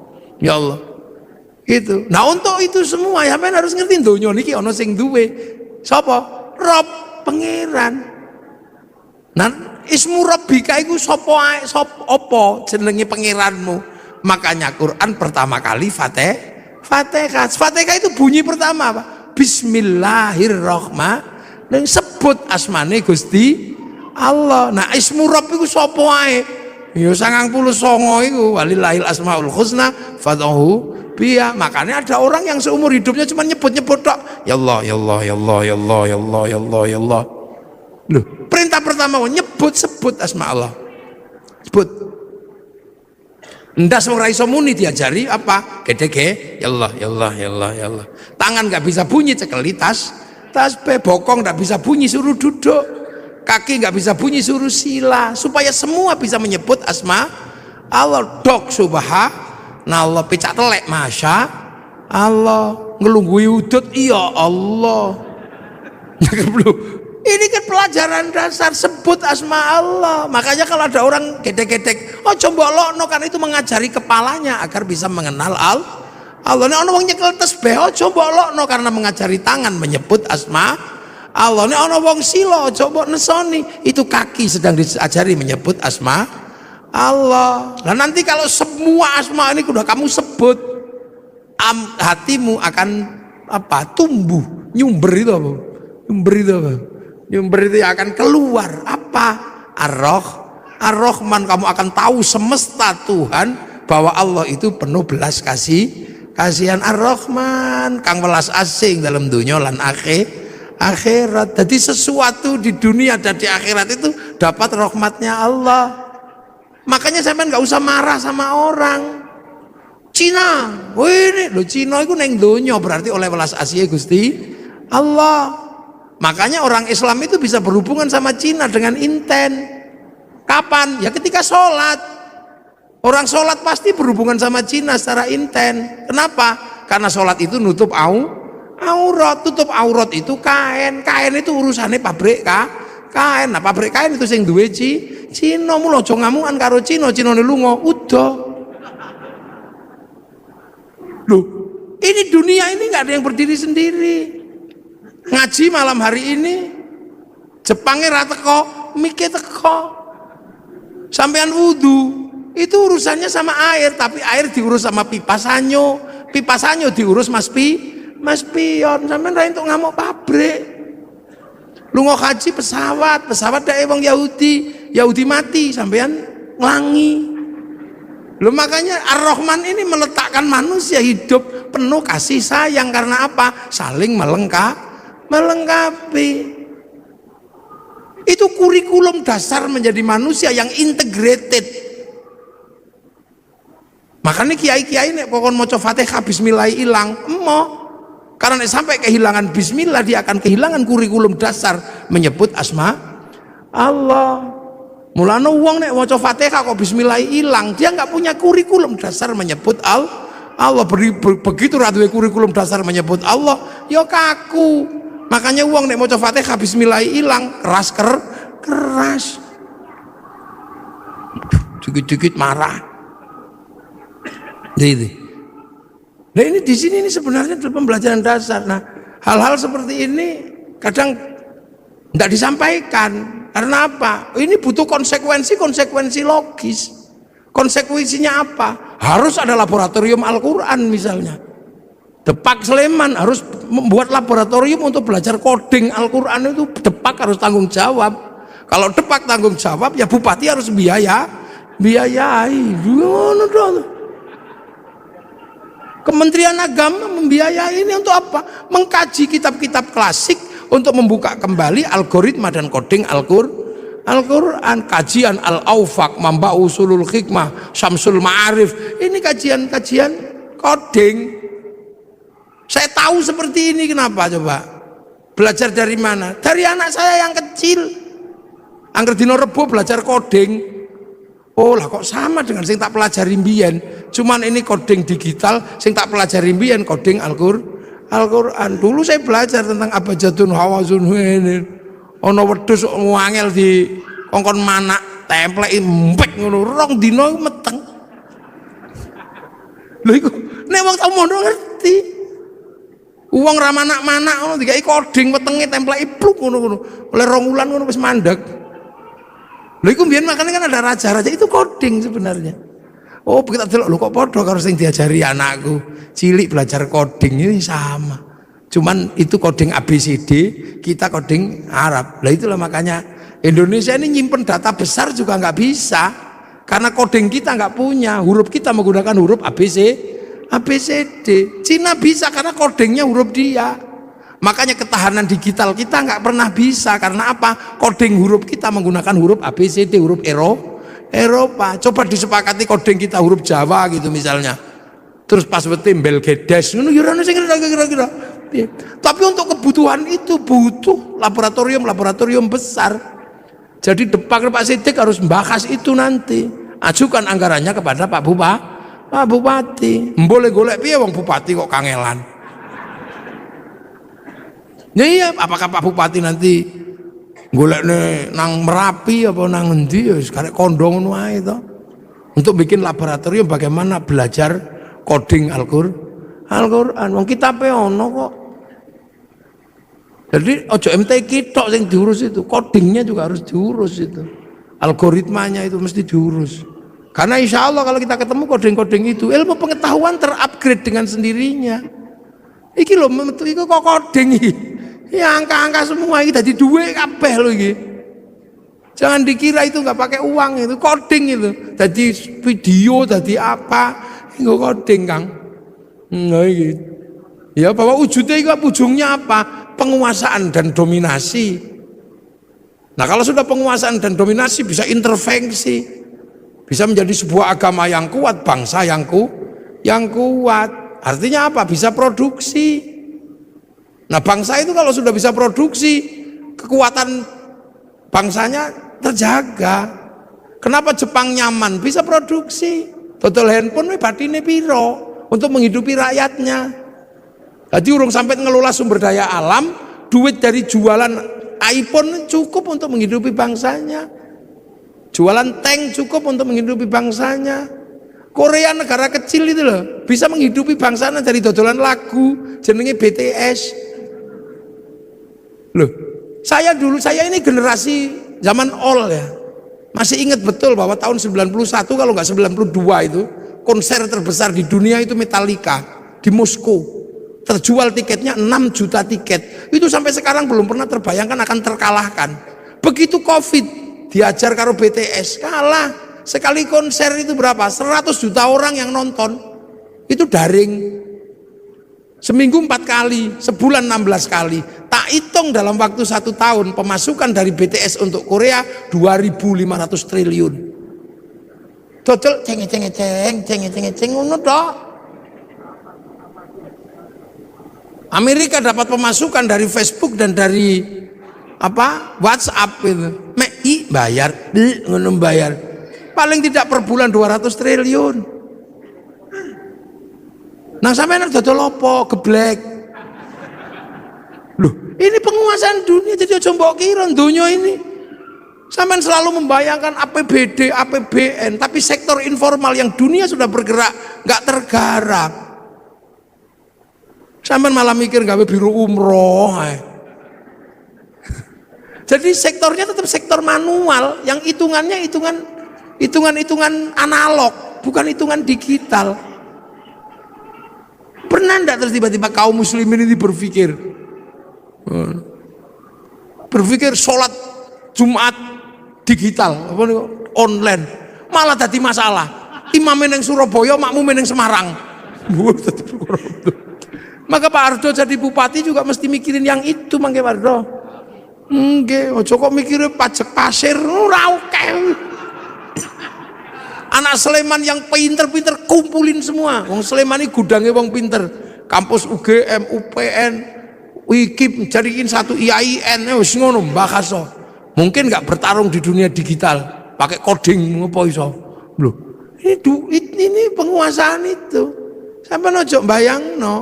ya Allah gitu. Nah untuk itu semua ya men harus ngerti donya niki ono sing duwe sapa? Rob, pangeran. Nah, ismu rabbika iku sapa apa jenenge pangeranmu. Makanya Quran pertama kali Fatihah. Fatihah itu bunyi pertama apa? Bismillahirrahmanirrahim. Sebut asmane Gusti Allah. Nah, ismu rabb iku sapa ae? Ya 99 iku walillahil asmaul husna fad'uhu biha. Makanya ada orang yang seumur hidupnya cuma nyebut-nyebut tok. Ya Allah, ya Allah, ya Allah, ya Allah, ya Allah, ya Allah, ya Allah. Loh, perintah pertama sebut asma Allah. Sebut. Ndas wong ra iso muni diajari apa? Gedege, ya Allah, ya Allah, ya Allah, ya Allah. Tangan enggak bisa bunyi cekeli tasbih, bokong enggak bisa bunyi suruh duduk. Kaki enggak bisa bunyi suruh sila, supaya semua bisa menyebut asma Allah. Dok subhanallah, picak telek masya Allah, ngelunggui udut iya Allah. Ini kan pelajaran dasar, sebut asma Allah. Makanya kalau ada orang gedek-gedek, oh coba lokno, kan itu mengajari kepalanya agar bisa mengenal Allah. Ini orang nyekel tasbih, oh coba lokno karena mengajari tangan menyebut asma Allah. Ini orang wong silo, coba nesoni, itu kaki sedang diajari menyebut asma Allah. Nah nanti kalau semua asma ini sudah kamu sebut, hatimu akan apa? Tumbuh, nyumber itu apa? Nyumber itu akan keluar apa? Ar-Rahman. Kamu akan tahu semesta Tuhan bahwa Allah itu penuh belas kasihan. Ar-Rahman kang welas asing dalam dunia lan akhirat. Jadi sesuatu di dunia dan di akhirat itu dapat rahmatnya Allah. Makanya sampean nggak usah marah sama orang. Cina, ini lo Cina itu neng dunia berarti oleh welas asih Gusti Allah. Makanya orang Islam itu bisa berhubungan sama Cina dengan inten. Kapan? Ya ketika sholat. Orang sholat pasti berhubungan sama Cina secara inten. Kenapa? Karena sholat itu nutup aurat. Tutup aurat itu kain. Kain itu urusannya pabrik kain. Nah pabrik kain itu sing duwe Cina. Mula aja ngamukan karo Cina ne lunga udah. Loh, ini dunia ini nggak ada yang berdiri sendiri. Ngaji malam hari ini Jepangnya ra teko, mikir teko. Sampean wudu itu urusannya sama air, tapi air diurus sama pipa sanyo diurus Mas Pion. Sampean ra entuk ngamuk pabrik. Lunga haji pesawat dae wong Yahudi mati sampean nglangi. Lho makanya Ar-Rahman ini meletakkan manusia hidup penuh kasih sayang karena apa? Saling melengkapi. Itu kurikulum dasar menjadi manusia yang integrated. Makanya kiai-kiai nek pokon maca Fatihah bismillah ilang, karena nek sampai kehilangan bismillah dia akan kehilangan kurikulum dasar menyebut asma Allah. Mulane wong nek maca Fatihah kok bismillah ilang, dia nggak punya kurikulum dasar menyebut Allah. Begitu ra duwe kurikulum dasar menyebut Allah, ya kaku. Makanya wong nek maca Fatihah bismillah ilang, keras. Dikit-dikit marah. Jadi, nah ini di sini ini sebenarnya adalah pembelajaran dasar. Nah, hal-hal seperti ini kadang tidak disampaikan. Karena apa? Ini butuh konsekuensi logis. Konsekuensinya apa? Harus ada laboratorium Al-Quran misalnya. Depak Sleman harus membuat laboratorium untuk belajar coding Al-Quran itu. Depak harus tanggung jawab. Kalau Depak tanggung jawab, ya bupati harus biayai. Kementerian Agama membiayai ini untuk apa? Mengkaji kitab-kitab klasik untuk membuka kembali algoritma dan coding Al-Quran. Kajian Al-Aufaq, Mamba Usulul Hikmah, Syamsul Ma'arif, ini kajian coding. Saya tahu seperti ini, kenapa coba? Belajar dari mana? Dari anak saya yang kecil. Angger dino Rebo belajar coding. Oh lah kok sama dengan sing tak pelajari mbiyen. Cuman ini coding digital, sing tak pelajari mbiyen coding Al-Quran. Dulu saya belajar tentang abjadun hawazun ini. Ono wedhus ngangel di kongkon manak, templeki empek ngono, rong dina meteng. Lha iku nek wong tau mondok ngerti. Wong ra manak-manak ngono dikai coding wetenge templeki pluk ngono. Oleh rong wulan ngono wis mandeg. Lha iku mbiyen makane kan ada raja-raja itu coding sebenarnya. Oh, begitu delok lho kok padha karo sing diajari anakku. Cilik belajar coding ini sama. Cuman itu coding ABCD, kita coding Arab. Lah itulah makanya Indonesia ini nyimpen data besar juga nggak bisa. Karena coding kita nggak punya, huruf kita menggunakan huruf ABCD. Cina bisa karena codingnya huruf dia. Makanya ketahanan digital kita nggak pernah bisa. Karena apa? Coding huruf kita menggunakan huruf ABCD, huruf Eropa. Coba disepakati coding kita huruf Jawa gitu misalnya. Terus pas betimbel gedes, kira-kira. Tapi untuk kebutuhan itu butuh laboratorium besar. Jadi Pak Sidik harus membahas itu nanti. Ajukan anggarannya kepada Pak Bupati. Boleh golek piye wong bupati kok kangelan. Ya iya, apakah Pak Bupati nanti golekne nang Merapi apa nang endi ya karek kondo ngono ae to. Untuk bikin laboratorium bagaimana belajar coding Al-Quran. Wong kitabe ono kok. Jadi ojo MTQ tok sing diurus itu, codingnya juga harus diurus itu. Algoritmanya itu mesti diurus. Karena insya Allah kalau kita ketemu coding-coding itu, ilmu pengetahuan terupgrade dengan sendirinya. Iki lho metu iku kok coding iki. Ya angka-angka semua ini jadi duit kabeh lho iki. Jangan dikira itu nggak pakai uang, itu coding itu. Jadi video, jadi apa? Itu coding Kang. Nah iki. Ya bahwa wujudnya itu ujungnya apa? Penguasaan dan dominasi. Nah kalau sudah penguasaan dan dominasi bisa intervensi, bisa menjadi sebuah agama yang kuat, bangsa yang kuat. Artinya apa? Bisa produksi. Nah bangsa itu kalau sudah bisa produksi, kekuatan bangsanya terjaga. Kenapa Jepang nyaman? Bisa produksi. Total handphone batine piro untuk menghidupi rakyatnya. Jadi urung sampai ngelola sumber daya alam, duit dari jualan iPhone cukup untuk menghidupi bangsanya. Jualan tank cukup untuk menghidupi bangsanya. Korea negara kecil itu loh, bisa menghidupi bangsanya dari dodolan lagu, jenenge BTS. Loh, saya ini generasi zaman all ya. Masih ingat betul bahwa tahun 91 kalau nggak 92 itu konser terbesar di dunia itu Metallica di Moskow. terjual tiketnya 6 juta tiket. Itu sampai sekarang belum pernah terbayangkan akan terkalahkan. Begitu Covid diajar karo BTS, kalah. Sekali konser itu berapa? 100 juta orang yang nonton. Itu daring. Seminggu 4 kali, sebulan 16 kali. Tak hitung dalam waktu 1 tahun pemasukan dari BTS untuk Korea 2.500 triliun. Dodol ceng ngono tok. Amerika dapat pemasukan dari Facebook dan dari WhatsApp itu. Bayar, ngono bayar. Paling tidak per bulan 200 triliun. Nah sampeyan dodol apa? Geblek. Loh, ini penguasaan dunia, jadi aja mbok kira donya ini. Sampeyan selalu membayangkan APBD, APBN, tapi sektor informal yang dunia sudah bergerak nggak tergarap. Sampeyan malah mikir gawe biru umroh. Jadi sektornya tetap sektor manual, yang hitungannya hitungan analog, bukan hitungan digital. Pernah enggak terus tiba-tiba kaum muslimin ini berpikir sholat Jumat digital, online, malah jadi masalah. Imam yang Surabaya, makmum yang Semarang. Maka Pak Ardo jadi bupati juga mesti mikirin yang itu, Mangke Pak Ardo. Nggih, ojo kok mikire pajak pasir ora oke. Anak Sleman yang pinter-pinter kumpulin semua. Wong Sleman ini gudangnya wong pinter. Kampus UGM, UPN, UIKIP jadiin satu IAIN, wis ngono mbakaso. Mungkin nggak bertarung di dunia digital, pakai coding apa iso. Loh, ini penguasaan itu. Sampai ojo bayangno.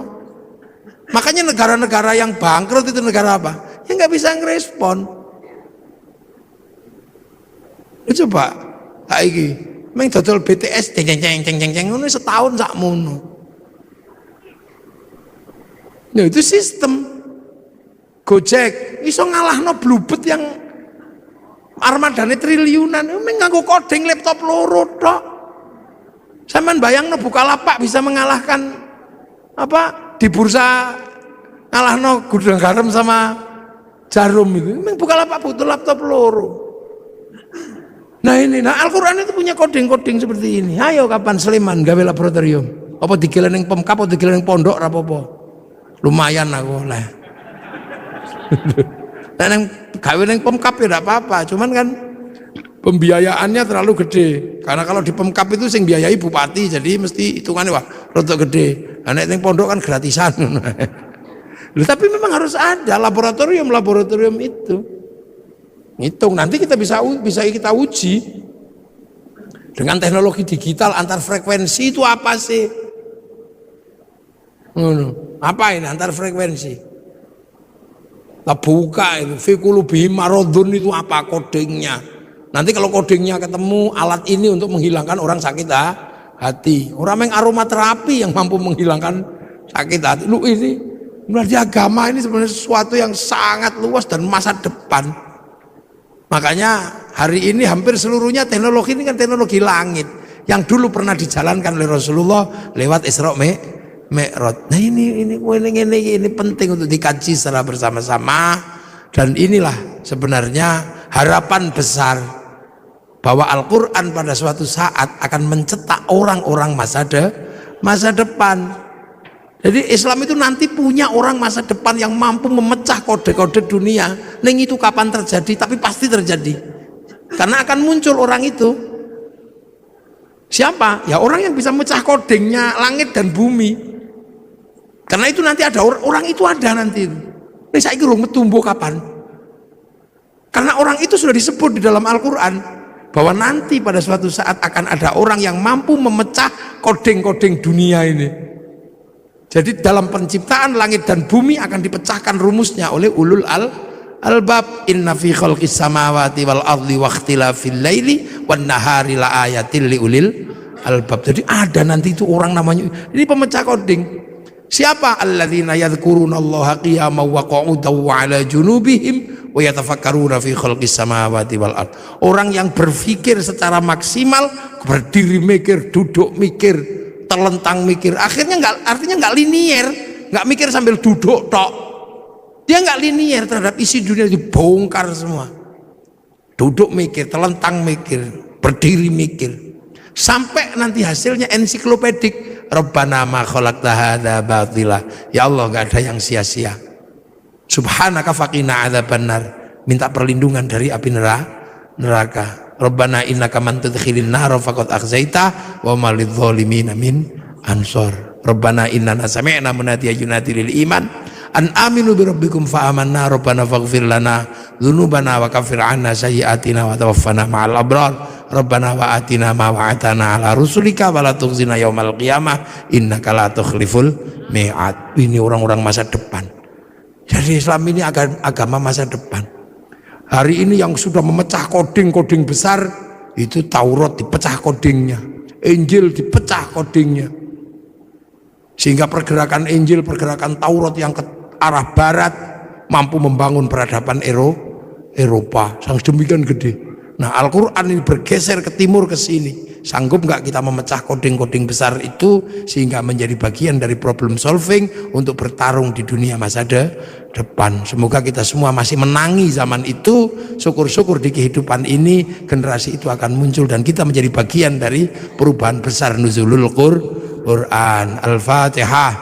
Makanya negara-negara yang bangkrut itu negara apa? Yang nggak bisa ngerespon. Coba, saiki meng dodol BTS ceng ngono setahun sakmono. Nah itu sistem. Gojek iso ngalahno Bluebird yang armadane triliunan, meng nganggo coding laptop loro tok. Sampeyan bayangno Bukalapak bisa mengalahkan di bursa ngalahno gudang garam sama jarum itu. Meng Bukalapak butuh laptop loro. Nah Al-Quran itu punya coding-coding seperti ini. Ayo kapan Sleman gawe laboratorium? Apa digilen ning Pemkap atau digilen ning pondok rapopo? Lumayan aku lah. Nah yang gawe ning Pemkap ya tidak apa-apa. Cuman kan pembiayaannya terlalu gede. Karena kalau di Pemkap itu sing biayai bupati, jadi mesti hitungannya wah rodok gede. Nah ning pondok kan gratisan. Tapi memang harus ada laboratorium itu. Hitung nanti kita bisa kita uji dengan teknologi digital antar frekuensi itu apa sih? Apa ini antar frekuensi? Kita buka itu fikulubi marodun itu apa kodingnya? Nanti kalau kodingnya ketemu alat ini untuk menghilangkan orang sakit hati. Orang yang aromaterapi yang mampu menghilangkan sakit hati. Lu ini di agama ini sebenarnya sesuatu yang sangat luas dan masa depan. Makanya hari ini hampir seluruhnya teknologi ini kan teknologi langit yang dulu pernah dijalankan oleh Rasulullah lewat Isra Mi'raj. Nah ini penting untuk dikaji secara bersama-sama, dan inilah sebenarnya harapan besar bahwa Al-Quran pada suatu saat akan mencetak orang-orang masa depan. Jadi Islam itu nanti punya orang masa depan yang mampu memecah kode-kode dunia. Neng itu kapan terjadi? Tapi pasti terjadi. Karena akan muncul orang itu. Siapa? Ya orang yang bisa mecah kodingnya langit dan bumi. Karena itu nanti ada orang itu ada nanti. Ini saya kira tumbuh kapan? Karena orang itu sudah disebut di dalam Al-Quran bahwa nanti pada suatu saat akan ada orang yang mampu memecah koding-koding dunia ini. Jadi dalam penciptaan langit dan bumi akan dipecahkan rumusnya oleh ulul albab. Inna fi khalqis samawati wal ardi wa ikhtilafil laili wan nahari la ayatil li ulil albab. Jadi ada nanti itu orang namanya ini pemecah coding. Siapa? Alladzina yadhkurunallaha qiyaman wa qu'udan wa 'ala junubihim wa yatafakkaruna fi khalqis samawati wal ard. Orang yang berpikir secara maksimal, berdiri mikir, duduk mikir, terlentang mikir, artinya nggak linier, nggak mikir sambil duduk tok. Dia nggak linier terhadap isi dunia, dibongkar semua. Duduk mikir, telentang mikir, berdiri mikir, sampai nanti hasilnya ensiklopedik. Rabbana ma khalaqta hadza batila. Ya Allah, nggak ada yang sia-sia. Subhanaka faqina adzabannar. Minta perlindungan dari api neraka. Rabbana innaka man tudkhilin nar faqad akhzaita wa ma lidh-dhalimin min ansor. Rabbana innana sami'na munadiyan yunadi lil iman an aminu bi rabbikum fa amanna rabbana faghfir lana dzunubana wa kaffir 'anna sayyi'atina wa tawaffana ma'al abrar. Rabbana wa atina ma wa'atana ala rusulika wa la tukhzina yaumal qiyamah innaka la tukhliful mi'ad. Ini orang-orang masa depan. Jadi Islam ini agama masa depan. Hari ini yang sudah memecah koding-koding besar itu Taurat dipecah kodingnya, Injil dipecah kodingnya, sehingga pergerakan Injil, pergerakan Taurat yang ke arah barat mampu membangun peradaban Eropa yang demikian gede. Nah, Al-Quran ini bergeser ke timur, ke sini. Sanggup nggak kita memecah koding-koding besar itu sehingga menjadi bagian dari problem solving untuk bertarung di dunia masa depan. Semoga kita semua masih menangi zaman itu. Syukur-syukur di kehidupan ini generasi itu akan muncul dan kita menjadi bagian dari perubahan besar nuzulul Quran. Al-Fatihah.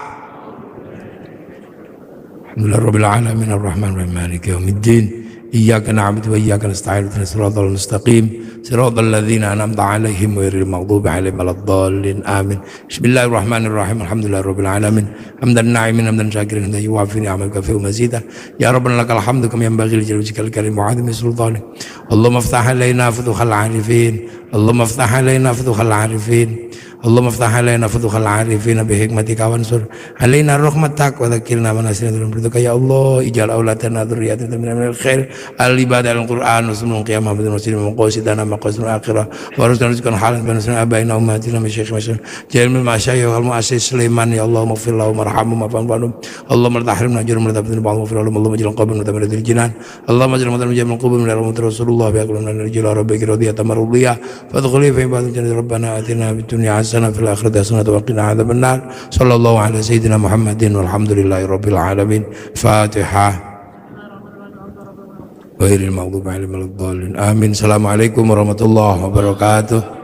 Alhamdulillahirabbil alamin arrahmanir rahim maliki yaumiddin. Iyyaka na'budu wa iyyaka nasta'in ihdinas siratal mustaqim siratal ladzina an'amta 'alaihim ghairil maghdubi 'alaihim waladdallin amin. Bismillahirrahmanirrahim. Alhamdulillahirabbil alamin hamdan na'imin hamdan syakirin hamdan yuwafi ni'amal kafi wa mazida. Ya rabbana lakal hamdu kama yanbaghi li jalali wajhikal karim wa 'azimi sultanik. Allahumma iftah 'alaina futuhal 'arifin. Allahumma iftah 'alaina futuhal 'arifin. Allahumma iftah 'alaina futuhal 'arifin bi hikmatika wansur 'alaina rahmatak wa dzakirna wa nasina berdoa. Ya Allah, ij'al auladana dzurriyyatan minal khair al-ibadah al-Quran wa sunnah qiyamah wa muslimin maqasidana maqasid al-akhirah wa rizqan halan bi nasna abaina ummatina min syekh masyayikh jamil masyayikh wal muassis Sulaiman. Ya Allah, maghfir lahum warhamhum wa'fa'anhum. Allahumma la tahrimna ajrahum wa la tabdil ba'dhum fi al-alam. Allahumma ij'al qabrana tamadil jinan. Allahumma ij'al madal jamil qubur min rahmat Rasulullah bi aqlana narjil rabbika radiyatan marudiyah fadkhuli fi ibadati jannati rabbana atina fid dunya hasanah fil akhirati hasanah wa qina adzabannar. Sallallahu ala sayyidina Muhammadin walhamdulillahi rabbil alamin. Fatihah. Ghairil maghdubi 'alaihim waladdallin. Amin. Assalamualaikum warahmatullahi wabarakatuh.